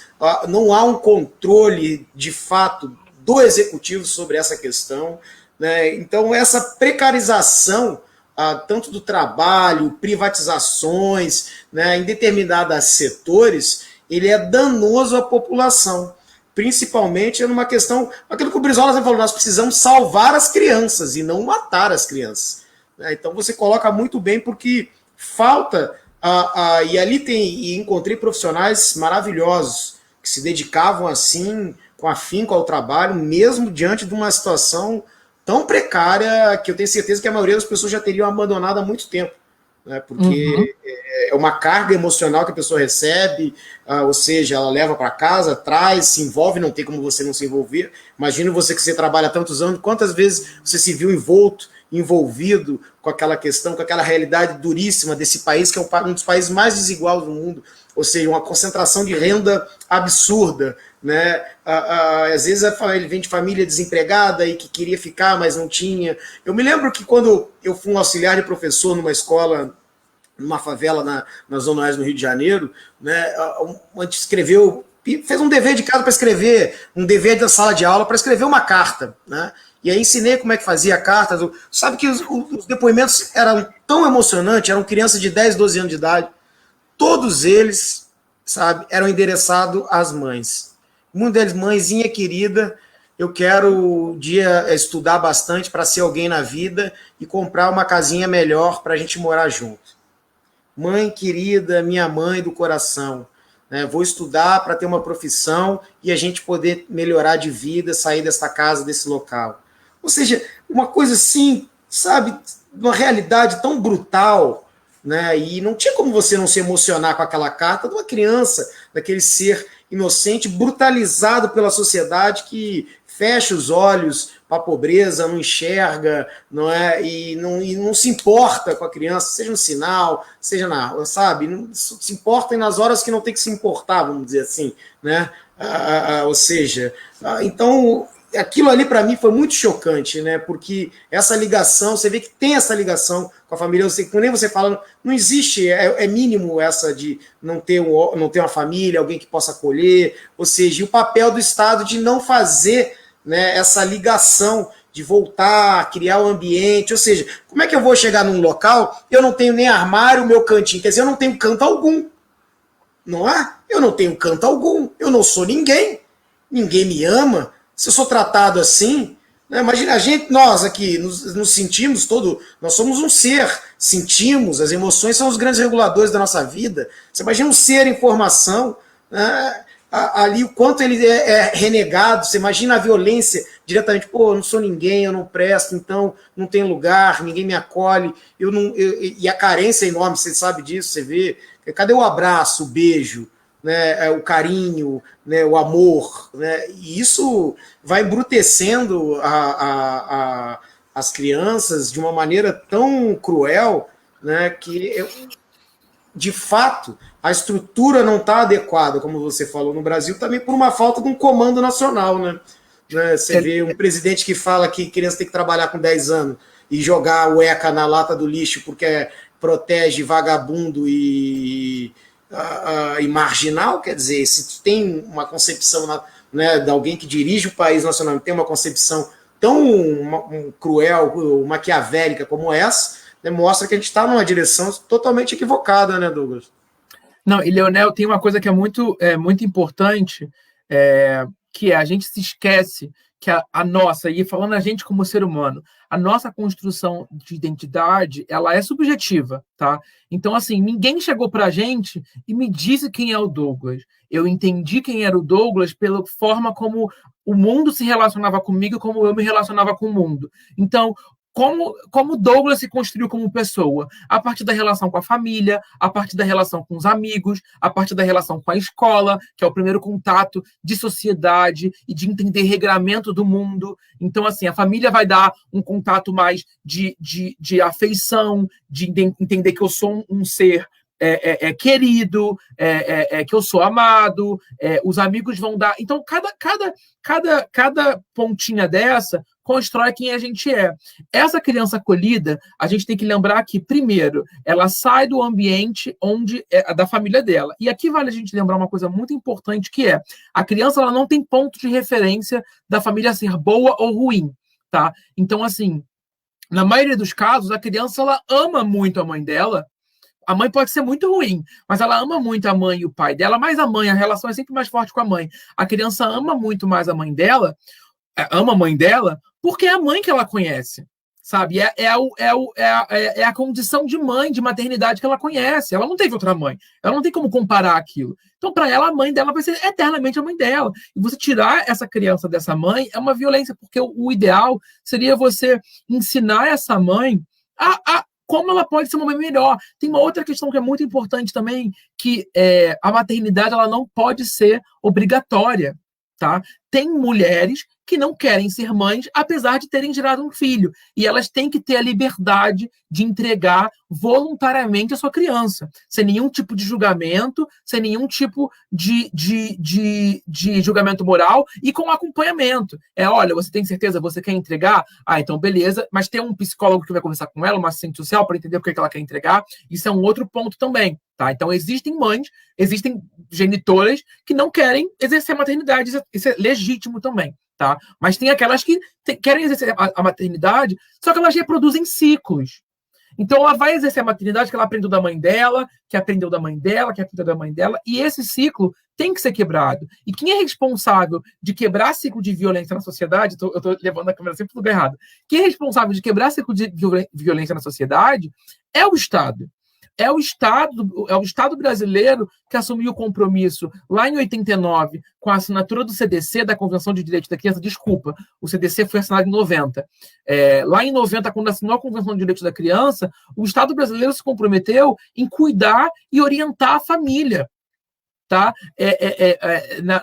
S1: não há um controle, de fato, do executivo sobre essa questão, né? Então, essa precarização tanto do trabalho, privatizações, né, em determinados setores, ele é danoso à população, principalmente numa questão, aquilo que o Brizola sempre falou, nós precisamos salvar as crianças e não matar as crianças. Então você coloca muito bem, porque falta, e ali e encontrei profissionais maravilhosos, que se dedicavam assim, com afinco ao trabalho, mesmo diante de uma situação tão precária, que eu tenho certeza que a maioria das pessoas já teriam abandonado há muito tempo. Né, porque é uma carga emocional que a pessoa recebe, ou seja, ela leva para casa, traz, se envolve, não tem como você não se envolver. Imagina você que você trabalha há tantos anos, quantas vezes você se viu envolvido com aquela questão, com aquela realidade duríssima desse país, que é um dos países mais desiguais do mundo, ou seja, uma concentração de renda absurda, né? Às vezes ele vem de família desempregada e que queria ficar, mas não tinha. Eu me lembro que quando eu fui um auxiliar de professor numa escola, numa favela na Zona Oeste do Rio de Janeiro, né, a gente escreveu, fez um dever de casa para escrever, um dever da sala de aula para escrever uma carta, né? E aí ensinei como é que fazia a carta. Sabe que os depoimentos eram tão emocionantes, eram crianças de 10, 12 anos de idade, todos eles, sabe, eram endereçados às mães. Uma deles, mãezinha querida, eu quero um dia estudar bastante para ser alguém na vida e comprar uma casinha melhor para a gente morar junto. Mãe querida, minha mãe do coração, né? Vou estudar para ter uma profissão e a gente poder melhorar de vida, sair desta casa, desse local. Ou seja, uma coisa assim, sabe, uma realidade tão brutal, né? E não tinha como você não se emocionar com aquela carta de uma criança, daquele ser inocente, brutalizado pela sociedade que fecha os olhos para a pobreza, não enxerga, não é, e não se importa com a criança, seja no sinal, seja sabe, não se importa nas horas que não tem que se importar, vamos dizer assim, né? Ou seja, então aquilo ali para mim foi muito chocante, né? Porque essa ligação, você vê que tem essa ligação com a família. Eu sei que nem você falando, não existe, é mínimo essa de não ter uma família, alguém que possa acolher, ou seja, o papel do Estado de não fazer, né, essa ligação, de voltar, criar o ambiente, ou seja, como é que eu vou chegar num local, eu não tenho nem armário, meu cantinho, quer dizer, eu não tenho canto algum, não é? Eu não tenho canto algum, eu não sou ninguém, ninguém me ama, se eu sou tratado assim, né? Imagina a gente, nós aqui nos sentimos nós somos um ser, sentimos, as emoções são os grandes reguladores da nossa vida. Você imagina um ser em formação, né? Ali o quanto ele é renegado, você imagina a violência diretamente, pô, eu não sou ninguém, eu não presto, então não tem lugar, ninguém me acolhe, e a carência é enorme, você sabe disso, você vê, cadê o abraço, o beijo, né, o carinho, né, o amor, né, e isso vai embrutecendo as crianças de uma maneira tão cruel, né, que de fato a estrutura não está adequada, como você falou, no Brasil, também por uma falta de um comando nacional, né? Você vê um presidente que fala que criança tem que trabalhar com 10 anos e jogar o ECA na lata do lixo porque protege vagabundo e marginal, quer dizer, se tem uma concepção, né, de alguém que dirige o país nacional, tem uma concepção tão cruel, maquiavélica como essa, né, mostra que a gente está numa direção totalmente equivocada, né, Douglas?
S2: Não, e Leonel, tem uma coisa que é muito importante, que a gente se esquece que a nossa, e falando a gente como ser humano, a nossa construção de identidade, ela é subjetiva, tá? Então, assim, ninguém chegou pra gente e me disse quem é o Douglas. Eu entendi quem era o Douglas pela forma como o mundo se relacionava comigo, como eu me relacionava com o mundo. Então, como Douglas se construiu como pessoa? A partir da relação com a família, a partir da relação com os amigos, a partir da relação com a escola, que é o primeiro contato de sociedade e de entender regramento do mundo. Então, assim, a família vai dar um contato mais de afeição, de entender que eu sou um ser querido, que eu sou amado, os amigos vão dar. Então, cada pontinha dessa constrói quem a gente é. Essa criança acolhida, a gente tem que lembrar que, primeiro, ela sai do ambiente onde da família dela. E aqui vale a gente lembrar uma coisa muito importante, que é a criança ela não tem ponto de referência da família ser boa ou ruim, tá? Então, assim, na maioria dos casos, a criança ela ama muito a mãe dela. A mãe pode ser muito ruim, mas ela ama muito a mãe e o pai dela, mas a mãe, a relação é sempre mais forte com a mãe. A criança ama muito mais a mãe dela, ama a mãe dela, porque é a mãe que ela conhece, sabe? É a condição de mãe, de maternidade que ela conhece. Ela não teve outra mãe. Ela não tem como comparar aquilo. Então, para ela, a mãe dela vai ser eternamente a mãe dela. E você tirar essa criança dessa mãe é uma violência, porque o ideal seria você ensinar essa mãe como ela pode ser uma mãe melhor. Tem uma outra questão que é muito importante também, que a maternidade ela não pode ser obrigatória. Tá? Tem mulheres que não querem ser mães, apesar de terem gerado um filho. E elas têm que ter a liberdade de entregar voluntariamente a sua criança, sem nenhum tipo de julgamento, sem nenhum tipo de julgamento moral e com acompanhamento. Olha, você tem certeza, você quer entregar? Então beleza, mas tem um psicólogo que vai conversar com ela, uma assistente social, para entender o que ela quer entregar. Isso é um outro ponto também. Tá? Então, existem mães, existem genitoras que não querem exercer a maternidade, isso é legítimo também, tá? Mas tem aquelas que querem exercer a maternidade, só que elas reproduzem ciclos. Então, ela vai exercer a maternidade que ela aprendeu da mãe dela, que aprendeu da mãe dela, que aprendeu da mãe dela, e esse ciclo tem que ser quebrado. E quem é responsável de quebrar ciclo de violência na sociedade, eu estou levando a câmera sempre no lugar errado, quem é responsável de quebrar ciclo de violência na sociedade é o Estado. É o Estado brasileiro que assumiu o compromisso lá em 89 com a assinatura do CDC, da Convenção de Direitos da Criança. Desculpa, o CDC foi assinado em 90. Lá em 90, quando assinou a Convenção de Direitos da Criança, o Estado brasileiro se comprometeu em cuidar e orientar a família. Tá?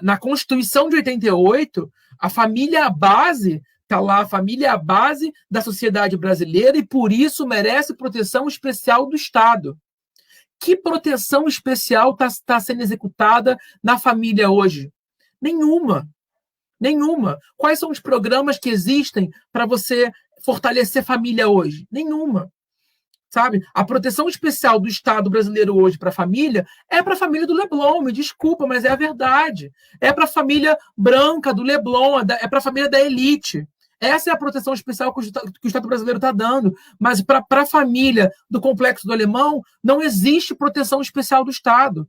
S2: Na Constituição de 88, a família é a base. Está lá, a família é a base da sociedade brasileira e, por isso, merece proteção especial do Estado. Que proteção especial está sendo executada na família hoje? Nenhuma. Nenhuma. Quais são os programas que existem para você fortalecer família hoje? Nenhuma. Sabe? A proteção especial do Estado brasileiro hoje para a família é para a família do Leblon, me desculpa, mas é a verdade. É para a família branca do Leblon, é para a família da elite. Essa é a proteção especial que o Estado brasileiro está dando. Mas para a família do Complexo do Alemão, não existe proteção especial do Estado.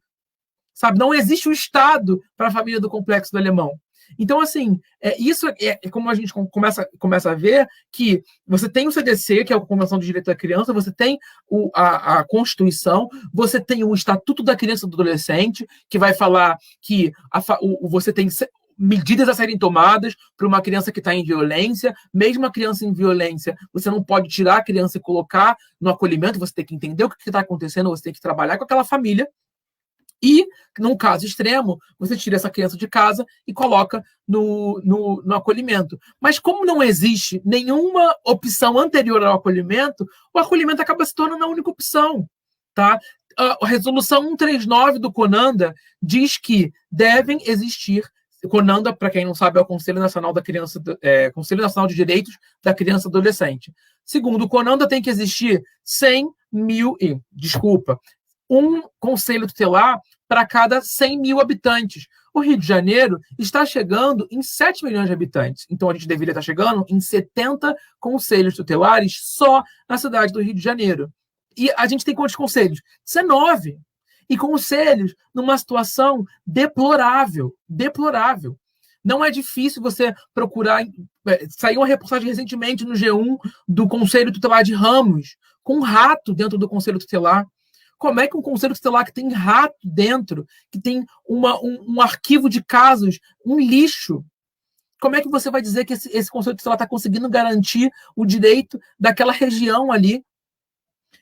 S2: Sabe? Não existe o Estado para a família do Complexo do Alemão. Então, assim, isso é como a gente começa a ver que você tem o CDC, que é a Convenção do Direito da Criança, você tem a Constituição, você tem o Estatuto da Criança e do Adolescente, que vai falar que você tem medidas a serem tomadas para uma criança que está em violência. Mesmo a criança em violência, você não pode tirar a criança e colocar no acolhimento, você tem que entender o que está acontecendo, você tem que trabalhar com aquela família. E, num caso extremo, você tira essa criança de casa e coloca no acolhimento. Mas como não existe nenhuma opção anterior ao acolhimento, o acolhimento acaba se tornando a única opção. Tá? A resolução 139 do CONANDA diz que devem existir. CONANDA, para quem não sabe, é o Conselho Nacional da Criança, Conselho Nacional de Direitos da Criança e do Adolescente. Segundo o CONANDA, tem que existir 100 mil... um conselho tutelar para cada 100 mil habitantes. O Rio de Janeiro está chegando em 7 milhões de habitantes. Então, a gente deveria estar chegando em 70 conselhos tutelares só na cidade do Rio de Janeiro. E a gente tem quantos conselhos? 19. E conselhos numa situação deplorável. Deplorável. Não é difícil você procurar... Saiu uma reportagem recentemente no G1 do Conselho Tutelar de Ramos, com um rato dentro do Conselho Tutelar. Como é que um conselho tutelar que tem rato dentro, que tem um arquivo de casos, um lixo, como é que você vai dizer que esse conselho tutelar está conseguindo garantir o direito daquela região ali?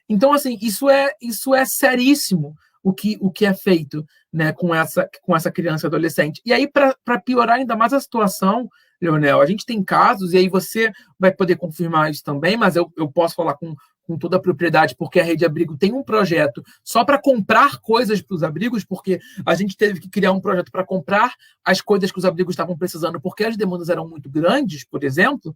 S2: Então, assim, isso é seríssimo o que é feito, né, com essa criança e adolescente. E aí, para piorar ainda mais a situação, Leonel, a gente tem casos, e aí você vai poder confirmar isso também, mas eu posso falar com toda a propriedade, porque a Rede Abrigo tem um projeto só para comprar coisas para os abrigos, porque a gente teve que criar um projeto para comprar as coisas que os abrigos estavam precisando, porque as demandas eram muito grandes, por exemplo,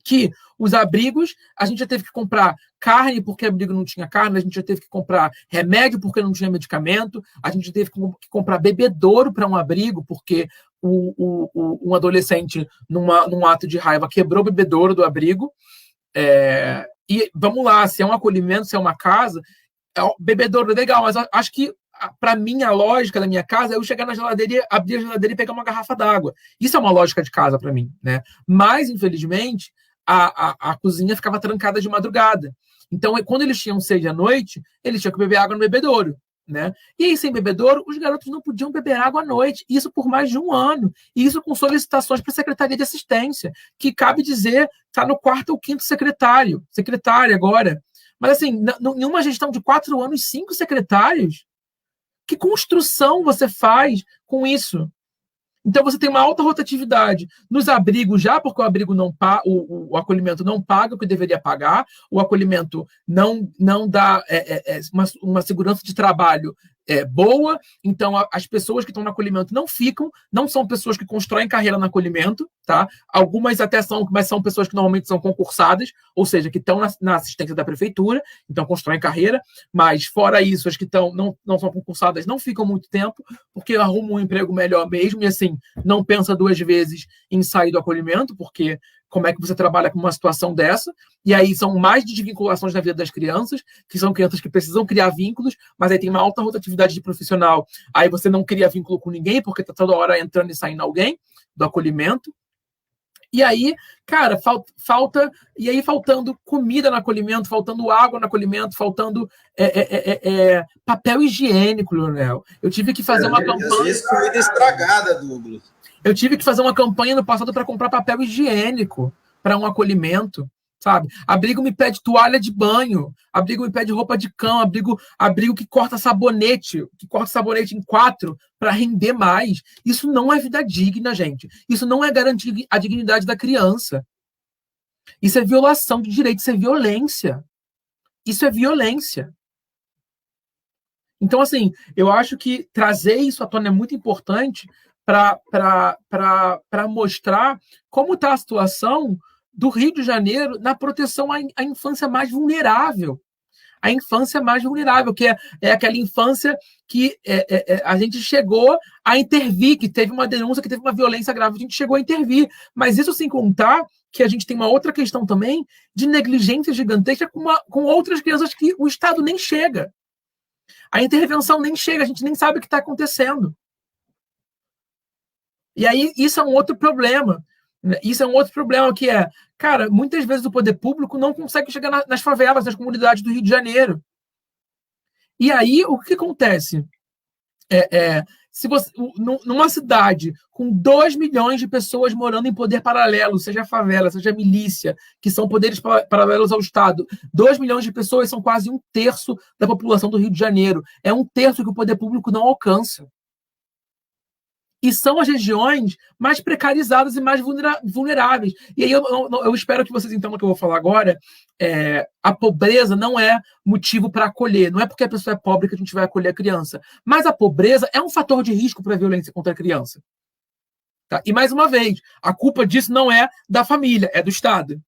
S2: que os abrigos, a gente já teve que comprar carne porque o abrigo não tinha carne, a gente já teve que comprar remédio porque não tinha medicamento, a gente teve que comprar bebedouro para um abrigo, porque um adolescente, num ato de raiva, quebrou o bebedouro do abrigo. E vamos lá, se é um acolhimento, se é uma casa, bebedouro legal, mas acho que, para mim, a lógica da minha casa é eu chegar na geladeira, abrir a geladeira e pegar uma garrafa d'água. Isso é uma lógica de casa para mim, né? Mas, infelizmente, a cozinha ficava trancada de madrugada. Então, quando eles tinham sede à noite, eles tinham que beber água no bebedouro, né? E aí, sem bebedouro, os garotos não podiam beber água à noite. Isso por mais de um ano. E isso com solicitações para a Secretaria de Assistência, que cabe dizer, está no 4º ou 5º secretário agora. Mas, assim, em uma gestão de 4 anos, 5 secretários, que construção você faz com isso? Então, você tem uma alta rotatividade nos abrigos já, porque o abrigo não o acolhimento não paga o que deveria pagar, o acolhimento não dá uma segurança de trabalho boa, então as pessoas que estão no acolhimento não são pessoas que constroem carreira no acolhimento, tá? Algumas até são, mas são pessoas que normalmente são concursadas, ou seja, que estão na assistência da prefeitura, então constroem carreira, mas fora isso, as que não são concursadas não ficam muito tempo, porque arrumam um emprego melhor mesmo, e assim, não pensa 2 vezes em sair do acolhimento, porque como é que você trabalha com uma situação dessa? E aí são mais desvinculações na vida das crianças, que são crianças que precisam criar vínculos, mas aí tem uma alta rotatividade de profissional. Aí você não cria vínculo com ninguém, porque está toda hora entrando e saindo alguém do acolhimento. E aí, cara, faltando comida no acolhimento, faltando água no acolhimento, faltando papel higiênico, Leonel. Eu tive que fazer uma campanha...
S1: Às vezes comida estragada, Douglas.
S2: Eu tive que fazer uma campanha no passado para comprar papel higiênico para um acolhimento, sabe? Abrigo me pede toalha de banho, abrigo me pede roupa de cama, abrigo que corta sabonete em 4 para render mais. Isso não é vida digna, gente. Isso não é garantir a dignidade da criança. Isso é violação de direitos, isso é violência. Isso é violência. Então, assim, eu acho que trazer isso à tona é muito importante para mostrar como está a situação do Rio de Janeiro na proteção à infância mais vulnerável. A infância mais vulnerável, que é aquela infância que a gente chegou a intervir, que teve uma denúncia, que teve uma violência grave, a gente chegou a intervir. Mas isso sem contar que a gente tem uma outra questão também de negligência gigantesca com outras crianças que o Estado nem chega. A intervenção nem chega, a gente nem sabe o que está acontecendo. E aí, isso é um outro problema. Isso é um outro problema que cara, muitas vezes o poder público não consegue chegar nas favelas, nas comunidades do Rio de Janeiro. E aí, o que acontece? Se você, numa cidade com 2 milhões de pessoas morando em poder paralelo, seja favela, seja milícia, que são poderes paralelos ao Estado, 2 milhões de pessoas são quase 1/3 da população do Rio de Janeiro. É 1/3 que o poder público não alcança. E são as regiões mais precarizadas e mais vulneráveis. E aí eu espero que vocês entendam o que eu vou falar agora. A pobreza não é motivo para acolher. Não é porque a pessoa é pobre que a gente vai acolher a criança. Mas a pobreza é um fator de risco para a violência contra a criança. Tá? E, mais uma vez, a culpa disso não é da família, é do Estado.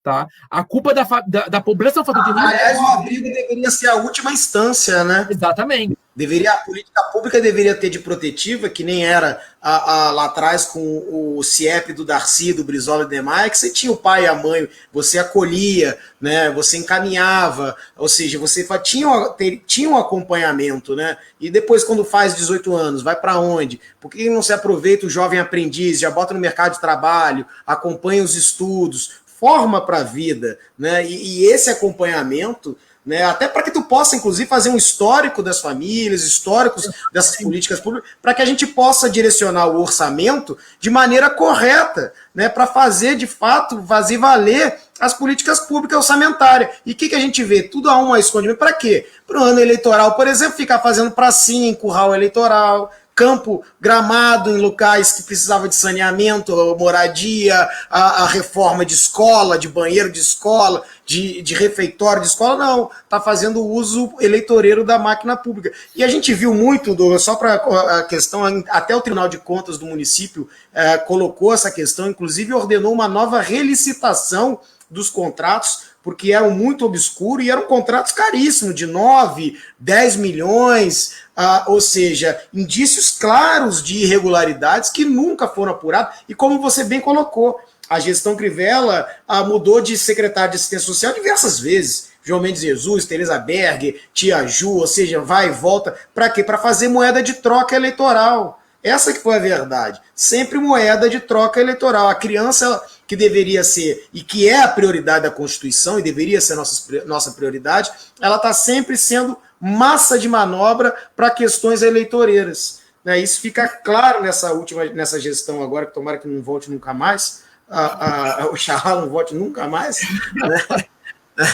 S2: Tá? A culpa da pobreza é um fator de risco.
S1: Aliás, o abrigo deveria ser a última instância, né?
S2: Exatamente.
S1: A política pública deveria ter de protetiva, que nem era lá atrás com o CIEP do Darcy, do Brizola e demais, que você tinha o pai e a mãe, você acolhia, né, você encaminhava, ou seja, você tinha um acompanhamento, né? E depois, quando faz 18 anos, vai para onde? Por que não se aproveita o jovem aprendiz, já bota no mercado de trabalho, acompanha os estudos, forma para a vida, né? E esse acompanhamento, né, até para que tu possa, inclusive, fazer um histórico das famílias, históricos dessas políticas públicas, para que a gente possa direcionar o orçamento de maneira correta, né, para fazer, de fato, fazer valer as políticas públicas orçamentárias. E o que a gente vê? Tudo a um escondimento. Para quê? Para o ano eleitoral, por exemplo, ficar fazendo pracinha em curral eleitoral, campo gramado em locais que precisavam de saneamento, moradia, a reforma de escola, de banheiro de escola, de refeitório de escola, não. Está fazendo uso eleitoreiro da máquina pública. E a gente viu muito, só para a questão, até o Tribunal de Contas do município colocou essa questão, inclusive ordenou uma nova relicitação dos contratos, porque eram muito obscuros e eram contratos caríssimos, de 9, 10 milhões, ou seja, indícios claros de irregularidades que nunca foram apurados. E como você bem colocou, a gestão Crivella mudou de secretário de assistência social diversas vezes. João Mendes Jesus, Tereza Berger, Tia Ju, ou seja, vai e volta. Para quê? Para fazer moeda de troca eleitoral. Essa que foi a verdade. Sempre moeda de troca eleitoral. A criança que deveria ser, e que é a prioridade da Constituição, e deveria ser nossa prioridade, ela está sempre sendo massa de manobra para questões eleitoreiras. Né? Isso fica claro nessa gestão agora, que tomara que não volte nunca mais, o Xará não volte nunca mais. Né?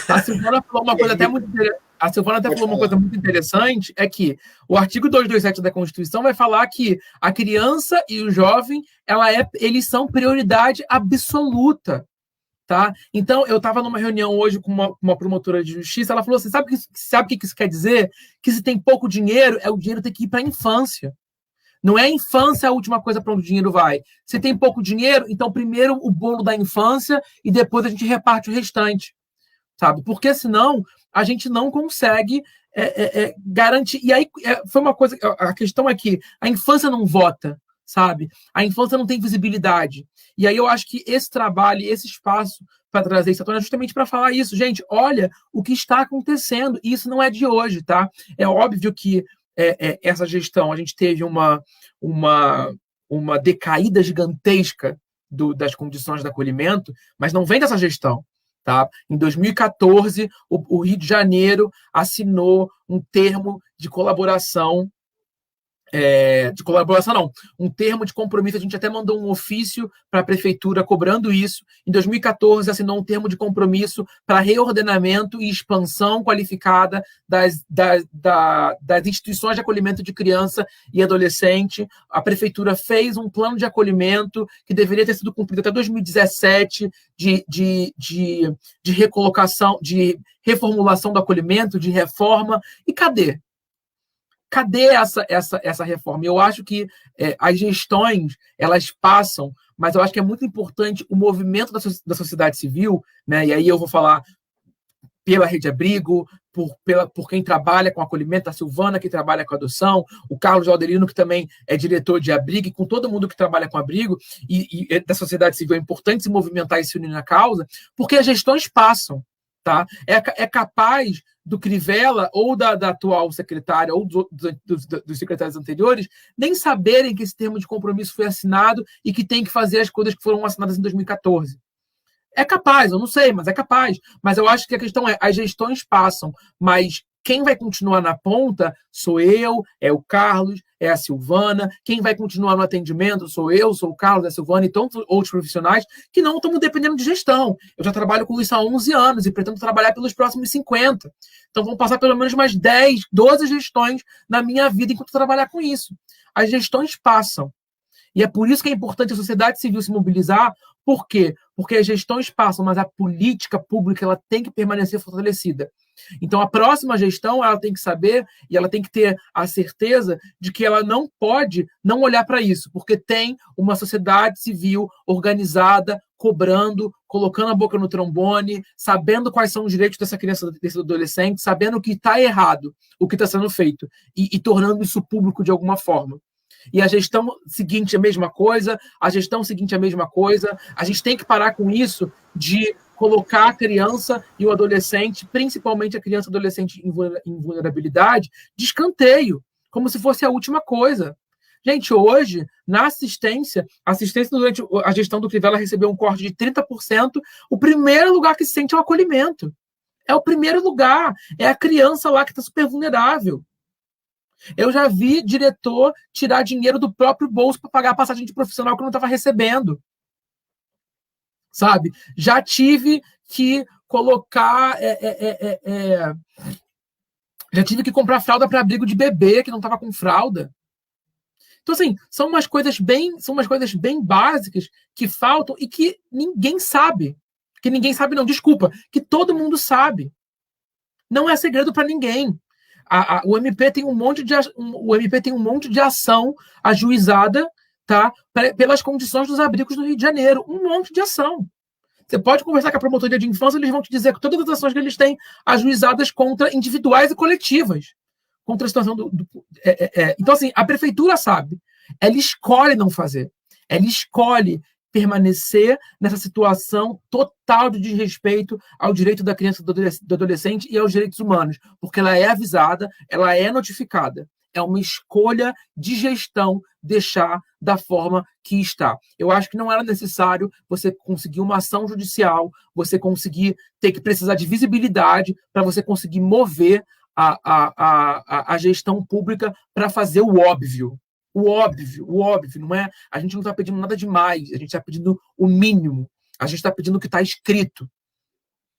S2: A Silvana falou uma coisa até muito interessante. A Silvana até falou uma coisa muito interessante, é que o artigo 227 da Constituição vai falar que a criança e o jovem, eles são prioridade absoluta. Tá? Então, eu estava numa reunião hoje com uma promotora de justiça, ela falou assim, sabe o que isso quer dizer? Que se tem pouco dinheiro, o dinheiro tem que ir para a infância. Não é a infância a última coisa para onde o dinheiro vai. Se tem pouco dinheiro, então primeiro o bolo da infância e depois a gente reparte o restante. Sabe? Porque senão a gente não consegue garantir. E aí foi uma coisa. A questão é que a infância não vota, sabe? A infância não tem visibilidade. E aí eu acho que esse trabalho, esse espaço para trazer isso à tona é justamente para falar isso. Gente, olha o que está acontecendo. E isso não é de hoje, tá? É óbvio que essa gestão, a gente teve uma decaída gigantesca das condições de acolhimento, mas não vem dessa gestão. Tá? Em 2014, o Rio de Janeiro assinou um termo de colaboração, um termo de compromisso. A gente até mandou um ofício para a prefeitura cobrando isso. Em 2014, assinou um termo de compromisso para reordenamento e expansão qualificada das instituições de acolhimento de criança e adolescente. A prefeitura fez um plano de acolhimento que deveria ter sido cumprido até 2017 de recolocação, de reformulação do acolhimento, de reforma. E cadê? Cadê essa reforma? Eu acho que as gestões, elas passam, mas eu acho que é muito importante o movimento da sociedade civil, né? E aí eu vou falar pela Rede Abrigo, por quem trabalha com acolhimento, a Silvana, que trabalha com adoção, o Carlos Alderino, que também é diretor de abrigo, e com todo mundo que trabalha com abrigo, e da sociedade civil é importante se movimentar e se unir na causa, porque as gestões passam. Tá? É capaz do Crivella ou da atual secretária ou dos secretários anteriores nem saberem que esse termo de compromisso foi assinado e que tem que fazer as coisas que foram assinadas em 2014. É capaz, eu não sei, mas é capaz. Mas eu acho que a questão é, as gestões passam, mas quem vai continuar na ponta sou eu, é o Carlos, é a Silvana. Quem vai continuar no atendimento sou eu, sou o Carlos, é a Silvana e tantos outros profissionais que não estamos dependendo de gestão. Eu já trabalho com isso há 11 anos e pretendo trabalhar pelos próximos 50. Então vão passar pelo menos mais 10, 12 gestões na minha vida enquanto trabalhar com isso. As gestões passam. E é por isso que é importante a sociedade civil se mobilizar. Por quê? Porque as gestões passam, mas a política pública ela tem que permanecer fortalecida. Então, a próxima gestão ela tem que saber e ela tem que ter a certeza de que ela não pode não olhar para isso, porque tem uma sociedade civil organizada, cobrando, colocando a boca no trombone, sabendo quais são os direitos dessa criança, desse adolescente, sabendo o que está errado, o que está sendo feito, e tornando isso público de alguma forma. E a gestão seguinte é a mesma coisa, a gestão seguinte é a mesma coisa. A gente tem que parar com isso de colocar a criança e o adolescente, principalmente a criança e adolescente em vulnerabilidade, de escanteio, como se fosse a última coisa. Gente, hoje, na assistência durante a gestão do Crivella recebeu um corte de 30%, o primeiro lugar que se sente é o acolhimento. É o primeiro lugar, é a criança lá que está super vulnerável. Eu já vi diretor tirar dinheiro do próprio bolso para pagar a passagem de profissional que não estava recebendo. Sabe? Já tive que colocar... Já tive que comprar fralda para abrigo de bebê que não estava com fralda. Então, assim, são umas coisas bem básicas que faltam e que ninguém sabe. Que ninguém sabe, não, desculpa. Que todo mundo sabe. Não é segredo para ninguém. O MP tem um monte de ação ajuizada, tá, pelas condições dos abrigos no Rio de Janeiro. Um monte de ação. Você pode conversar com a promotoria de infância, eles vão te dizer que todas as ações que eles têm ajuizadas contra individuais e coletivas. Contra a situação Então, assim, a prefeitura sabe. Ela escolhe não fazer. Ela escolhe permanecer nessa situação total de desrespeito ao direito da criança e do adolescente e aos direitos humanos, porque ela é avisada, ela é notificada. É uma escolha de gestão deixar da forma que está. Eu acho que não era necessário você conseguir uma ação judicial, você conseguir ter que precisar de visibilidade para você conseguir mover a gestão pública para fazer o óbvio. O óbvio, não é? A gente não está pedindo nada demais, a gente está pedindo o mínimo, a gente está pedindo o que está escrito.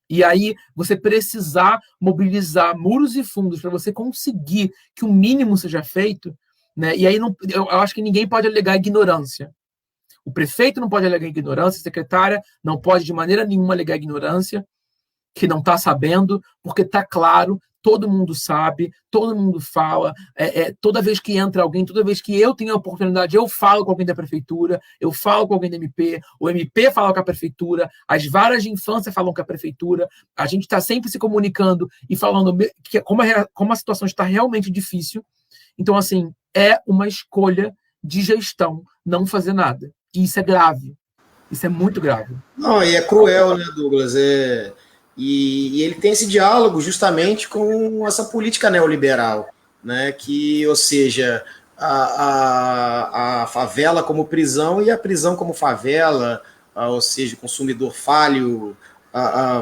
S2: E aí, você precisar mobilizar muros e fundos para você conseguir que o mínimo seja feito, né? E aí eu acho que ninguém pode alegar ignorância. O prefeito não pode alegar ignorância, a secretária não pode de maneira nenhuma alegar ignorância, que não está sabendo, porque está claro. Todo mundo sabe, todo mundo fala, toda vez que entra alguém, toda vez que eu tenho a oportunidade, eu falo com alguém da prefeitura, eu falo com alguém da MP, o MP fala com a prefeitura, as varas de infância falam com a prefeitura, a gente está sempre se comunicando e falando que como a situação está realmente difícil. Então, assim, é uma escolha de gestão não fazer nada. E isso é grave. Isso é muito grave.
S1: Não, e é cruel, né, Douglas? E ele tem esse diálogo justamente com essa política neoliberal, né? Que, ou seja, a favela como prisão e a prisão como favela, ou seja, o consumidor falho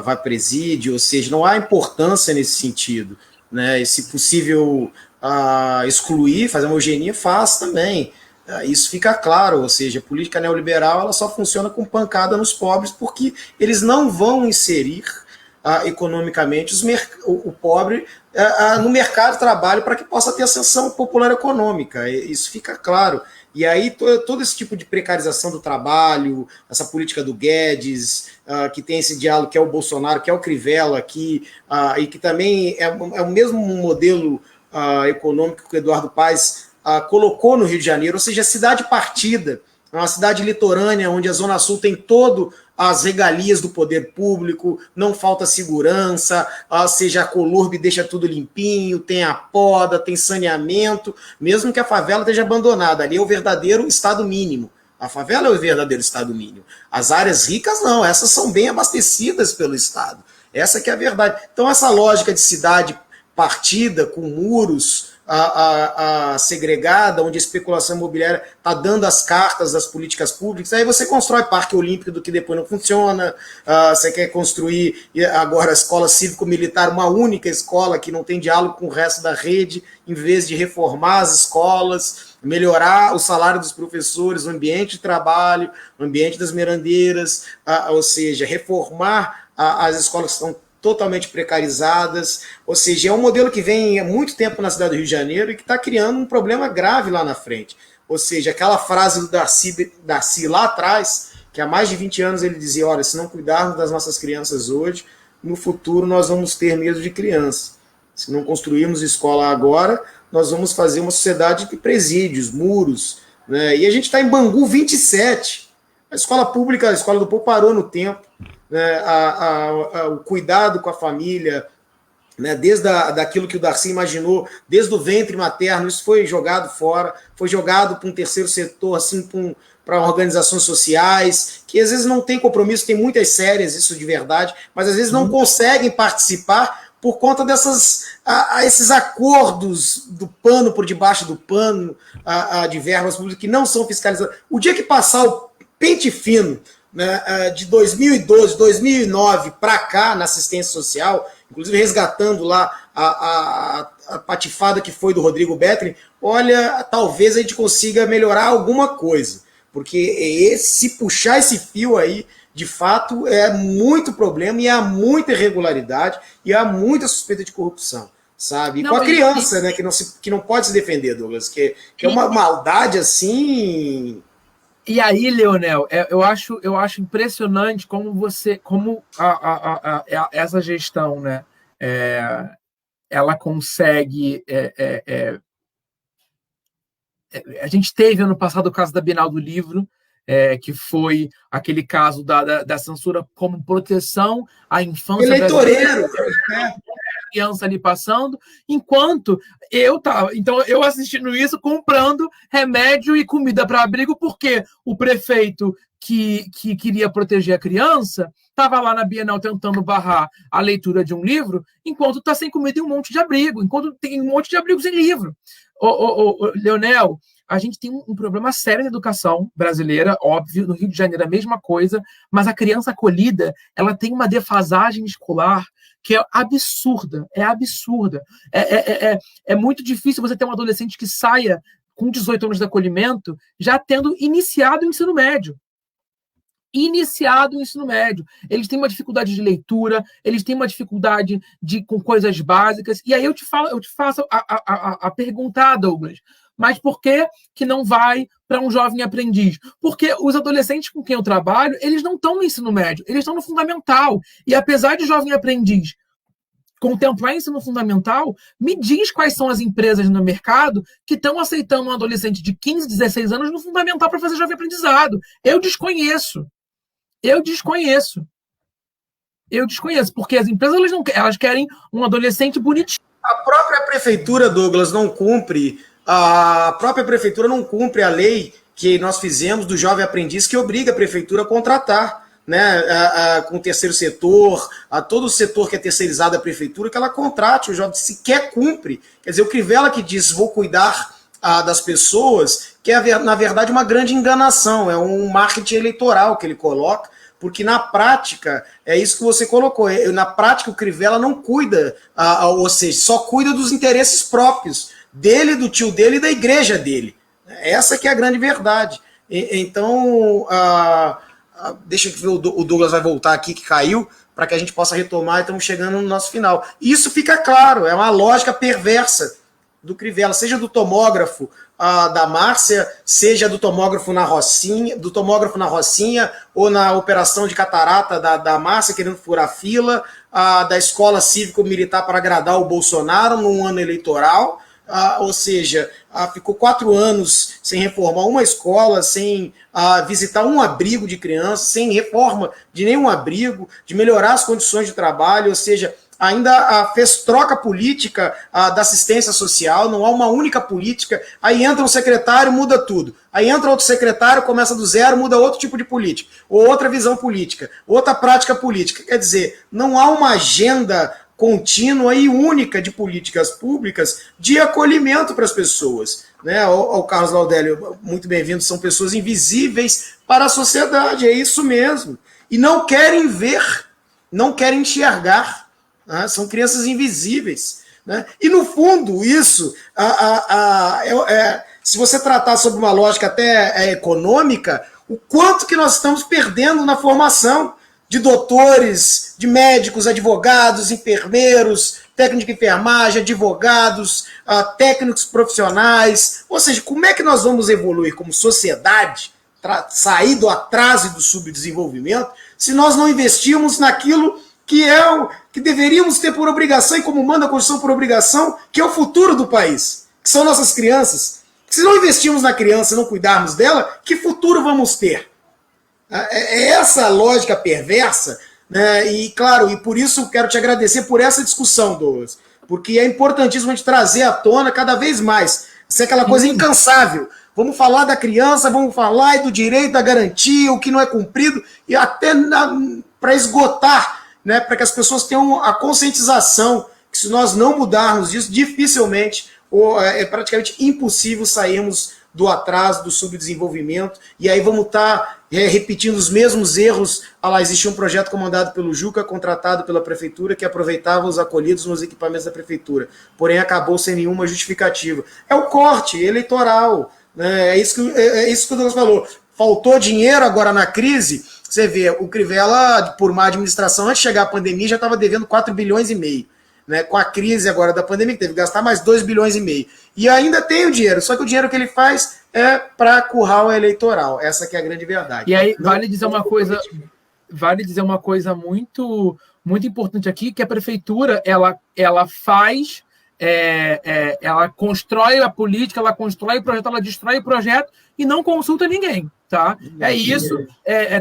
S1: vai presídio, ou seja, não há importância nesse sentido, né? E se possível excluir, fazer uma eugenia, faz também. Isso fica claro, ou seja, a política neoliberal ela só funciona com pancada nos pobres porque eles não vão inserir economicamente o pobre no mercado de trabalho para que possa ter ascensão popular econômica. Isso fica claro. E aí todo esse tipo de precarização do trabalho, essa política do Guedes, que tem esse diálogo que é o Bolsonaro, que é o Crivella aqui, e que também é o mesmo modelo econômico que o Eduardo Paes colocou no Rio de Janeiro, ou seja, a cidade partida, é uma cidade litorânea, onde a Zona Sul tem todo as regalias do poder público, não falta segurança, ou seja, a Colurb deixa tudo limpinho, tem a poda, tem saneamento, mesmo que a favela esteja abandonada, ali é o verdadeiro estado mínimo. A favela é o verdadeiro estado mínimo. As áreas ricas não, essas são bem abastecidas pelo Estado. Essa que é a verdade. Então essa lógica de cidade partida, com muros, segregada, onde a especulação imobiliária está dando as cartas das políticas públicas, aí você constrói parque olímpico do que depois não funciona, você quer construir agora a escola cívico-militar, uma única escola que não tem diálogo com o resto da rede, em vez de reformar as escolas, melhorar o salário dos professores, o ambiente de trabalho, o ambiente das merandeiras, ou seja, reformar as escolas que estão totalmente precarizadas, ou seja, é um modelo que vem há muito tempo na cidade do Rio de Janeiro e que está criando um problema grave lá na frente. Ou seja, aquela frase do Darcy lá atrás, que há mais de 20 anos ele dizia, olha, se não cuidarmos das nossas crianças hoje, no futuro nós vamos ter medo de criança. Se não construirmos escola agora, nós vamos fazer uma sociedade de presídios, muros, né? E a gente está em Bangu 27. A escola pública, a escola do povo parou no tempo. Né, o cuidado com a família, né, desde daquilo que o Darcy imaginou, desde o ventre materno, isso foi jogado fora, foi jogado para um terceiro setor, assim, para organizações sociais, que às vezes não tem compromisso, tem muitas sérias, isso de verdade, mas às vezes não conseguem participar por conta esses acordos do pano por debaixo do pano, de verbas públicas que não são fiscalizadas. O dia que passar o pente fino, né, de 2012, 2009 para cá, na assistência social, inclusive resgatando lá a patifada que foi do Rodrigo Betting, olha, talvez a gente consiga melhorar alguma coisa, porque se puxar esse fio aí, de fato, é muito problema e há muita irregularidade e há muita suspeita de corrupção, sabe? E com a criança, né, que não pode se defender, Douglas, que é uma maldade assim.
S2: E aí, Leonel, eu acho impressionante como essa gestão, né, ela consegue. A gente teve ano passado o caso da Bienal do Livro, que foi aquele caso da censura como proteção à infância
S1: eleitoreiro,
S2: criança ali passando, enquanto eu assistindo isso, comprando remédio e comida para abrigo, porque o prefeito que queria proteger a criança estava lá na Bienal tentando barrar a leitura de um livro, enquanto está sem comida e um monte de abrigo, enquanto tem um monte de abrigo sem livro. Leonel, a gente tem um problema sério na educação brasileira, óbvio, no Rio de Janeiro é a mesma coisa, mas a criança acolhida, ela tem uma defasagem escolar que é absurda, É muito difícil você ter um adolescente que saia com 18 anos de acolhimento já tendo iniciado o ensino médio. Eles têm uma dificuldade de leitura, eles têm uma dificuldade com coisas básicas, e aí eu te faço a pergunta, Douglas, mas por que não vai para um jovem aprendiz? Porque os adolescentes com quem eu trabalho, eles não estão no ensino médio, eles estão no fundamental. E apesar de jovem aprendiz contemplar ensino fundamental, me diz quais são as empresas no mercado que estão aceitando um adolescente de 15, 16 anos no fundamental para fazer jovem aprendizado. Eu desconheço, porque as empresas elas querem um adolescente bonitinho.
S1: A própria prefeitura, Douglas, não cumpre a lei que nós fizemos do jovem aprendiz, que obriga a prefeitura a contratar, né, com o terceiro setor, a todo o setor que é terceirizado da prefeitura, que ela contrate o jovem, sequer cumpre. Quer dizer, o Crivella que diz, vou cuidar das pessoas, que é, na verdade, uma grande enganação, é um marketing eleitoral que ele coloca, porque na prática, é isso que você colocou, na prática o Crivella não cuida, ou seja, só cuida dos interesses próprios, dele, do tio dele e da igreja dele. Essa que é a grande verdade. Então, deixa eu ver, o Douglas vai voltar aqui, que caiu, para que a gente possa retomar, e estamos chegando no nosso final. Isso fica claro, é uma lógica perversa do Crivella, seja do tomógrafo da Márcia, seja do tomógrafo na Rocinha, ou na operação de catarata da Márcia, querendo furar fila, da escola cívico-militar para agradar o Bolsonaro num ano eleitoral, ou seja, ficou 4 anos sem reformar uma escola, sem visitar um abrigo de crianças, sem reforma de nenhum abrigo, de melhorar as condições de trabalho, ou seja, ainda fez troca política da assistência social, não há uma única política, aí entra um secretário, muda tudo, aí entra outro secretário, começa do zero, muda outro tipo de política, ou outra visão política, outra prática política, quer dizer, não há uma agenda contínua e única de políticas públicas de acolhimento para as pessoas. Né? O Carlos Laudélio, muito bem-vindo, são pessoas invisíveis para a sociedade, é isso mesmo, e não querem ver, não querem enxergar. São crianças invisíveis. Né? E, no fundo, isso, se você tratar sobre uma lógica até econômica, o quanto que nós estamos perdendo na formação de doutores, de médicos, advogados, enfermeiros, técnicos de enfermagem, advogados, técnicos profissionais. Ou seja, como é que nós vamos evoluir como sociedade, sair do atraso e do subdesenvolvimento, se nós não investirmos naquilo que é o que deveríamos ter por obrigação, e como manda a Constituição por obrigação, que é o futuro do país, que são nossas crianças. Se não investirmos na criança e não cuidarmos dela, que futuro vamos ter? É essa lógica perversa, né? E, claro, e por isso quero te agradecer por essa discussão, Douglas, porque é importantíssimo a gente trazer à tona cada vez mais. Isso é aquela coisa incansável. Vamos falar da criança, vamos falar do direito, da garantia, o que não é cumprido, e até para esgotar, né, para que as pessoas tenham a conscientização que se nós não mudarmos isso, dificilmente, ou é praticamente impossível sairmos do atraso, do subdesenvolvimento, e aí vamos estar repetindo os mesmos erros. Lá existia um projeto comandado pelo Juca, contratado pela prefeitura, que aproveitava os acolhidos nos equipamentos da prefeitura, porém acabou sem nenhuma justificativa. É o corte eleitoral, né? É isso que o Douglas falou. Faltou dinheiro agora na crise. Você vê, o Crivella, por má administração, antes de chegar a pandemia, já estava devendo 4,5 bilhões. Né? Com a crise agora da pandemia, teve que gastar mais 2,5 bilhões. E ainda tem o dinheiro, só que o dinheiro que ele faz é para curral eleitoral. Essa que é a grande verdade.
S2: E aí, vale dizer uma coisa muito, muito importante aqui, que a prefeitura, ela faz... ela constrói a política, ela constrói o projeto, ela destrói o projeto e não consulta ninguém, tá? É isso.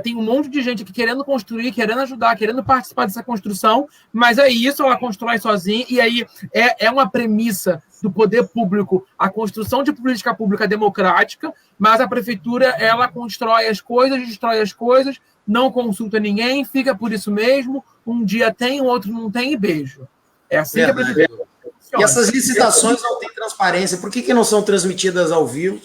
S2: Tem um monte de gente aqui querendo construir, querendo ajudar, querendo participar dessa construção, mas é isso, ela constrói sozinha, e aí é uma premissa do poder público a construção de política pública democrática, mas a prefeitura, ela constrói as coisas, destrói as coisas, não consulta ninguém, fica por isso mesmo, um dia tem, o outro não tem, e beijo. É assim que a prefeitura...
S1: E essas licitações não têm transparência. Por que não são transmitidas ao vivo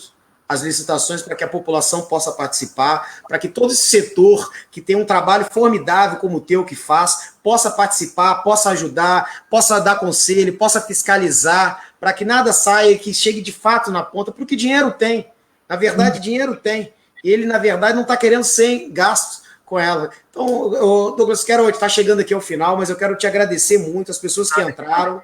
S1: as licitações para que a população possa participar, para que todo esse setor que tem um trabalho formidável como o teu que faz, possa participar, possa ajudar, possa dar conselho, possa fiscalizar, para que nada saia e que chegue de fato na ponta, porque dinheiro tem. Na verdade, dinheiro tem. Ele, na verdade, não está querendo ser gasto com ela. Então, Douglas, quero estar chegando aqui ao final, mas eu quero te agradecer muito, as pessoas que entraram.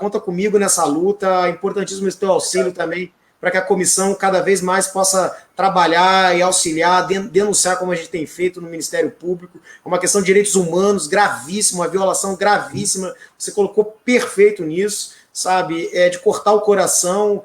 S1: Conta comigo nessa luta, é importantíssimo esse teu auxílio também, para que a comissão cada vez mais possa trabalhar e auxiliar, denunciar como a gente tem feito no Ministério Público. É uma questão de direitos humanos gravíssima, uma violação gravíssima, você colocou perfeito nisso, sabe? É de cortar o coração,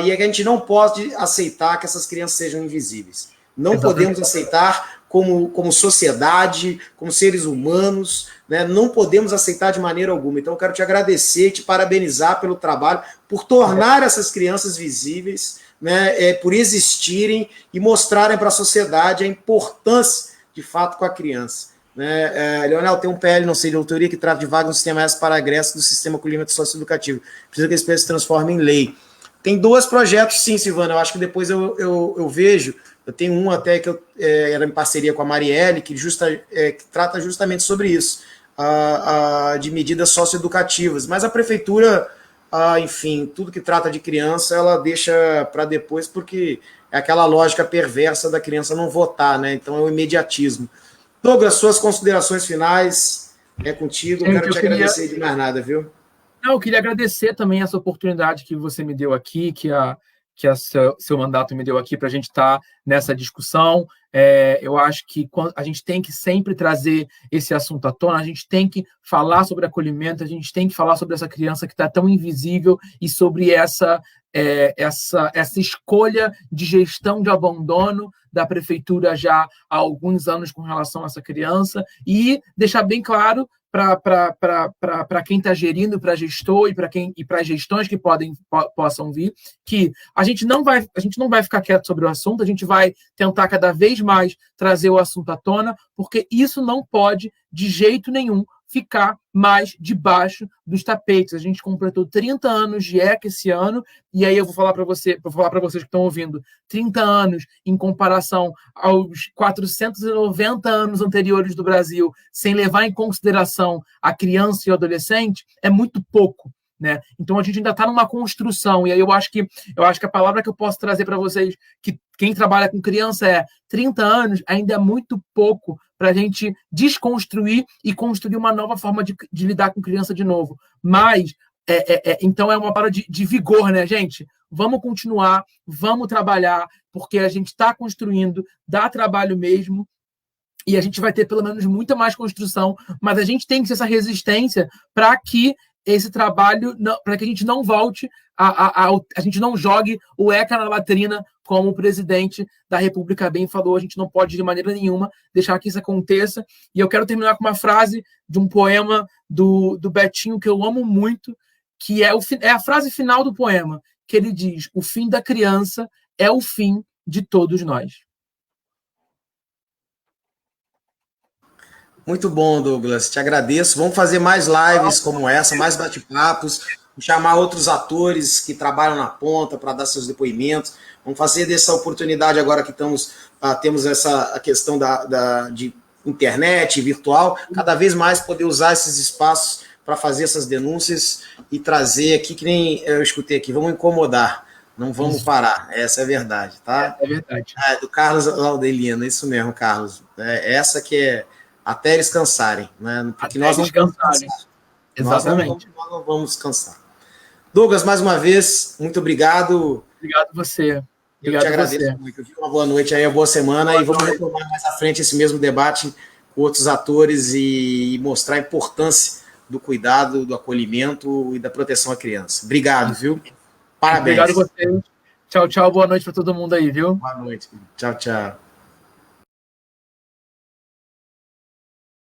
S1: e é que a gente não pode aceitar que essas crianças sejam invisíveis. Não podemos aceitar como sociedade, como seres humanos, né? Não podemos aceitar de maneira alguma. Então, eu quero te agradecer, te parabenizar pelo trabalho, por tornar essas crianças visíveis, né? Por existirem e mostrarem para a sociedade a importância, de fato, com a criança. Né? Leonel, tem um PL, não sei, de autoria, que trata de vaga no sistema S para egresso do sistema acolhimento socioeducativo. Precisa que esse PL se transforme em lei. Tem 2 projetos, sim, Silvana, eu acho que depois eu vejo. Eu tenho um até que era em parceria com a Marielle, que trata justamente sobre isso, de medidas socioeducativas. Mas a prefeitura, enfim, tudo que trata de criança, ela deixa para depois, porque é aquela lógica perversa da criança não votar, né? Então é o imediatismo. Douglas, suas considerações finais, é contigo. Quero te agradecer de mais nada, viu?
S2: Eu queria agradecer também essa oportunidade que você me deu aqui, que seu mandato me deu aqui para a gente estar nessa discussão. Eu acho que a gente tem que sempre trazer esse assunto à tona, a gente tem que falar sobre acolhimento, a gente tem que falar sobre essa criança que está tão invisível e sobre essa escolha de gestão de abandono da prefeitura já há alguns anos com relação a essa criança, e deixar bem claro para quem está gerindo, para gestor e para gestões que possam vir, que a gente não vai ficar quieto sobre o assunto, a gente vai tentar cada vez mais trazer o assunto à tona, porque isso não pode, de jeito nenhum, ficar mais debaixo dos tapetes. A gente completou 30 anos de ECA esse ano, e aí eu vou falar para vocês que estão ouvindo, 30 anos em comparação aos 490 anos anteriores do Brasil, sem levar em consideração a criança e o adolescente, é muito pouco. Né? Então a gente ainda está numa construção, e aí eu acho que a palavra que eu posso trazer para vocês, que quem trabalha com criança, 30 anos ainda é muito pouco para a gente desconstruir e construir uma nova forma de lidar com criança de novo. Mas então é uma palavra de vigor, né, gente? Vamos continuar, vamos trabalhar, porque a gente está construindo, dá trabalho mesmo, e a gente vai ter pelo menos muita mais construção, mas a gente tem que ter essa resistência para que esse trabalho, para que a gente não volte, a gente não jogue o ECA na latrina, como o presidente da República bem falou. A gente não pode, de maneira nenhuma, deixar que isso aconteça. E eu quero terminar com uma frase de um poema do Betinho, que eu amo muito, que é a frase final do poema, que ele diz: o fim da criança é o fim de todos nós.
S1: Muito bom, Douglas. Te agradeço. Vamos fazer mais lives como essa, mais bate-papos, chamar outros atores que trabalham na ponta para dar seus depoimentos. Vamos fazer dessa oportunidade agora que temos a questão de internet virtual, cada vez mais poder usar esses espaços para fazer essas denúncias e trazer aqui, que nem eu escutei aqui, vamos incomodar, não vamos parar. Essa é a verdade, tá?
S2: É verdade.
S1: Do Carlos Laudelino, isso mesmo, Carlos. Essa que é até eles cansarem, né? Porque nós não vamos cansar.
S2: Exatamente.
S1: Nós não vamos cansar. Douglas, mais uma vez, muito obrigado.
S2: Obrigado você.
S1: Eu te agradeço muito. Uma boa noite aí, uma boa semana, e vamos retomar mais à frente esse mesmo debate com outros atores e mostrar a importância do cuidado, do acolhimento e da proteção à criança. Obrigado, viu? Parabéns.
S2: Obrigado a você. Tchau, tchau. Boa noite para todo mundo aí, viu?
S1: Boa noite. Tchau, tchau.